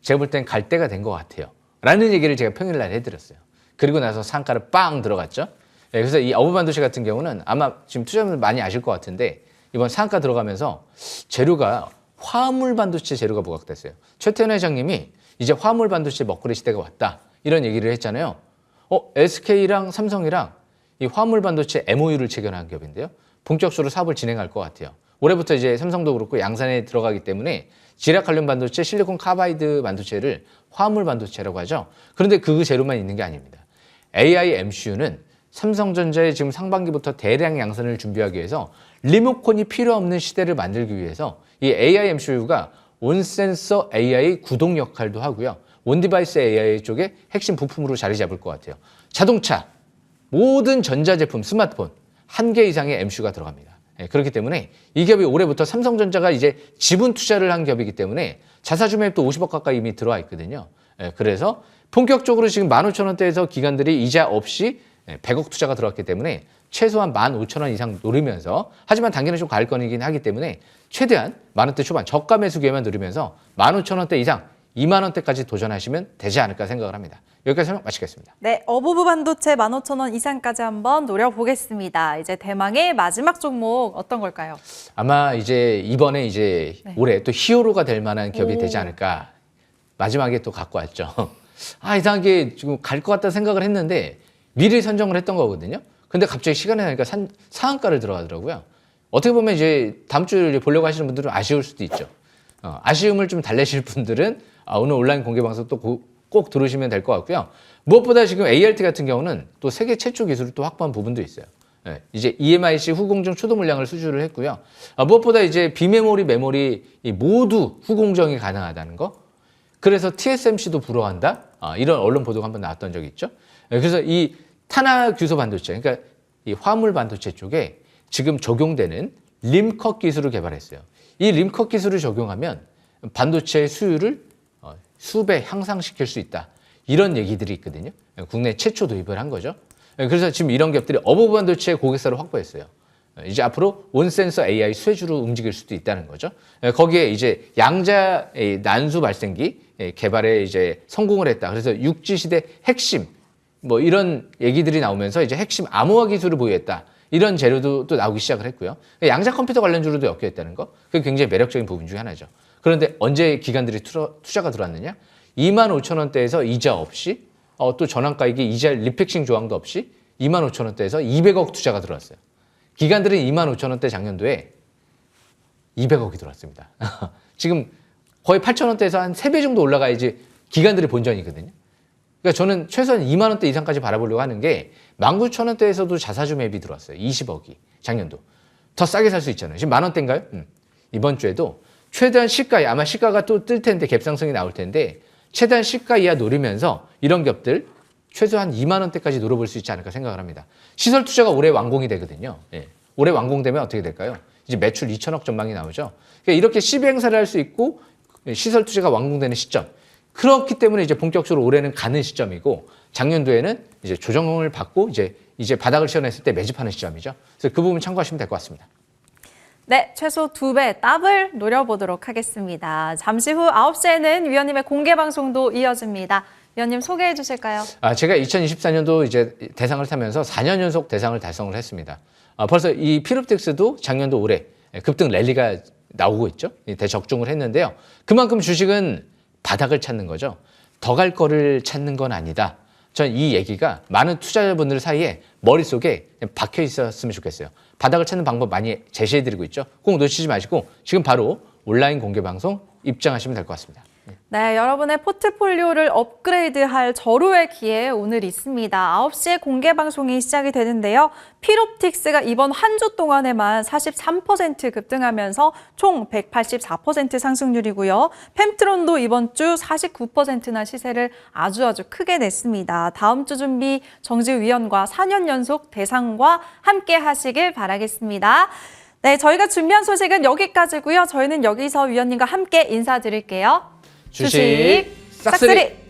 제가 볼 땐 갈 때가 된 것 같아요. 라는 얘기를 제가 평일날 해드렸어요. 그리고 나서 상가를 빵 들어갔죠. 예, 그래서 이 어버브 반도체 같은 경우는 아마 지금 투자자분들 많이 아실 것 같은데 이번 상가 들어가면서 재료가 화물 반도체 재료가 부각됐어요. 최태현 회장님이 이제 화물 반도체 먹거리 시대가 왔다. 이런 얘기를 했잖아요. SK랑 삼성이랑 이 화물 반도체 MOU를 체결한 기업인데요. 본격적으로 사업을 진행할 것 같아요. 올해부터 이제 삼성도 그렇고 양산에 들어가기 때문에 지락 관련 반도체, 실리콘 카바이드 반도체를 화물 반도체라고 하죠. 그런데 그 재료만 있는 게 아닙니다. AI MCU는 삼성전자의 지금 상반기부터 대량 양산을 준비하기 위해서 리모컨이 필요 없는 시대를 만들기 위해서 이 AI MCU가 온센서 AI 구동 역할도 하고요. 온디바이스 AI 쪽에 핵심 부품으로 자리 잡을 것 같아요. 자동차, 모든 전자제품, 스마트폰 1개 이상의 MCU가 들어갑니다. 그렇기 때문에 이 기업이 올해부터 삼성전자가 이제 지분 투자를 한 기업이기 때문에 자사주 매입도 50억 가까이 이미 들어와 있거든요. 그래서 본격적으로 지금 15,000원대에서 기관들이 이자 없이 100억 투자가 들어왔기 때문에 최소한 15,000원 이상 노리면서, 하지만 단기는 좀 가을권이긴 하기 때문에 최대한 만원대 초반 저가 매수 기회만 누리면서 15,000원대 이상 2만 원대까지 도전하시면 되지 않을까 생각을 합니다. 여기까지 설명 마치겠습니다. 네, 어부부 반도체 15,000원 이상까지 한번 노려보겠습니다. 이제 대망의 마지막 종목 어떤 걸까요? 아마 이제 이번에 이제 네. 올해 또 히어로가 될 만한 기업이 되지 않을까. 마지막에 또 갖고 왔죠. 이상하게 지금 갈 것 같다 생각을 했는데 미리 선정을 했던 거거든요. 근데 갑자기 시간이 나니까 상한가를 들어가더라고요. 어떻게 보면 이제 다음 주에 보려고 하시는 분들은 아쉬울 수도 있죠. 아쉬움을 좀 달래실 분들은 오늘 온라인 공개 방송 또 꼭 들으시면 될 것 같고요. 무엇보다 지금 ART 같은 경우는 또 세계 최초 기술을 또 확보한 부분도 있어요. 이제 EMIC 후공정 초도 물량을 수주를 했고요. 무엇보다 이제 비메모리, 메모리 모두 후공정이 가능하다는 거. 그래서 TSMC도 불허한다. 이런 언론 보도가 한번 나왔던 적이 있죠. 그래서 이 탄화 규소 반도체, 그러니까 이 화물 반도체 쪽에 지금 적용되는 림컷 기술을 개발했어요. 이 림컷 기술을 적용하면 반도체의 수율을 수배 향상시킬 수 있다. 이런 얘기들이 있거든요. 국내 최초 도입을 한 거죠. 그래서 지금 이런 기업들이 어부부 반도체 고객사를 확보했어요. 이제 앞으로 온센서 AI 수혜주로 움직일 수도 있다는 거죠. 거기에 이제 양자 난수 발생기 개발에 이제 성공을 했다. 그래서 6G 시대 핵심 뭐 이런 얘기들이 나오면서 이제 핵심 암호화 기술을 보유했다. 이런 재료도 또 나오기 시작을 했고요. 양자 컴퓨터 관련주로도 엮여 있다는 거. 그게 굉장히 매력적인 부분 중에 하나죠. 그런데 언제 기관들이 투자가 들어왔느냐? 25,000원대에서 이자 없이 또 전환가액이 이자 리팩싱 조항도 없이 25,000원대에서 200억 투자가 들어왔어요. 기관들은 25,000원대 작년도에 200억이 들어왔습니다. 지금 거의 8,000원대에서 한 3배 정도 올라가야지 기관들의 본전이거든요. 그러니까 저는 최소한 2만 원대 이상까지 바라보려고 하는 게 19,000원대에서도 자사주 매입이 들어왔어요. 20억이 작년도. 더 싸게 살 수 있잖아요. 지금 만 원대인가요? 이번 주에도 최대한 시가, 아마 시가가 또 뜰 텐데 갭상승이 나올 텐데 최대한 시가 이하 노리면서 이런 기업들 최소한 2만 원대까지 노려볼 수 있지 않을까 생각을 합니다. 시설 투자가 올해 완공이 되거든요. 올해 완공되면 어떻게 될까요? 이제 매출 2천억 전망이 나오죠. 그러니까 이렇게 시비 행사를 할 수 있고 시설 투자가 완공되는 시점. 그렇기 때문에 이제 본격적으로 올해는 가는 시점이고 작년도에는 이제 조정을 받고 이제 바닥을 시연했을 때 매집하는 시점이죠. 그래서 그 부분 참고하시면 될 것 같습니다. 네, 최소 2배 더블 노려보도록 하겠습니다. 잠시 후 9시에는 위원님의 공개 방송도 이어집니다. 위원님 소개해 주실까요? 제가 2024년도 이제 대상을 타면서 4년 연속 대상을 달성을 했습니다. 벌써 이 피롭텍스도 작년도 올해 급등 랠리가 나오고 있죠. 대적중을 했는데요. 그만큼 주식은 바닥을 찾는 거죠. 더 갈 거를 찾는 건 아니다. 전 이 얘기가 많은 투자자분들 사이에 머릿속에 박혀 있었으면 좋겠어요. 바닥을 찾는 방법 많이 제시해드리고 있죠. 꼭 놓치지 마시고 지금 바로 온라인 공개 방송 입장하시면 될 것 같습니다. 네, 여러분의 포트폴리오를 업그레이드할 절호의 기회 오늘 있습니다. 9시에 공개 방송이 시작이 되는데요. 피롭틱스가 이번 한 주 동안에만 43% 급등하면서 총 184% 상승률이고요. 펜트론도 이번 주 49%나 시세를 아주 크게 냈습니다. 다음 주 준비 정지위원과 4년 연속 대상과 함께 하시길 바라겠습니다. 네, 저희가 준비한 소식은 여기까지고요. 저희는 여기서 위원님과 함께 인사드릴게요. 주식 싹쓸이!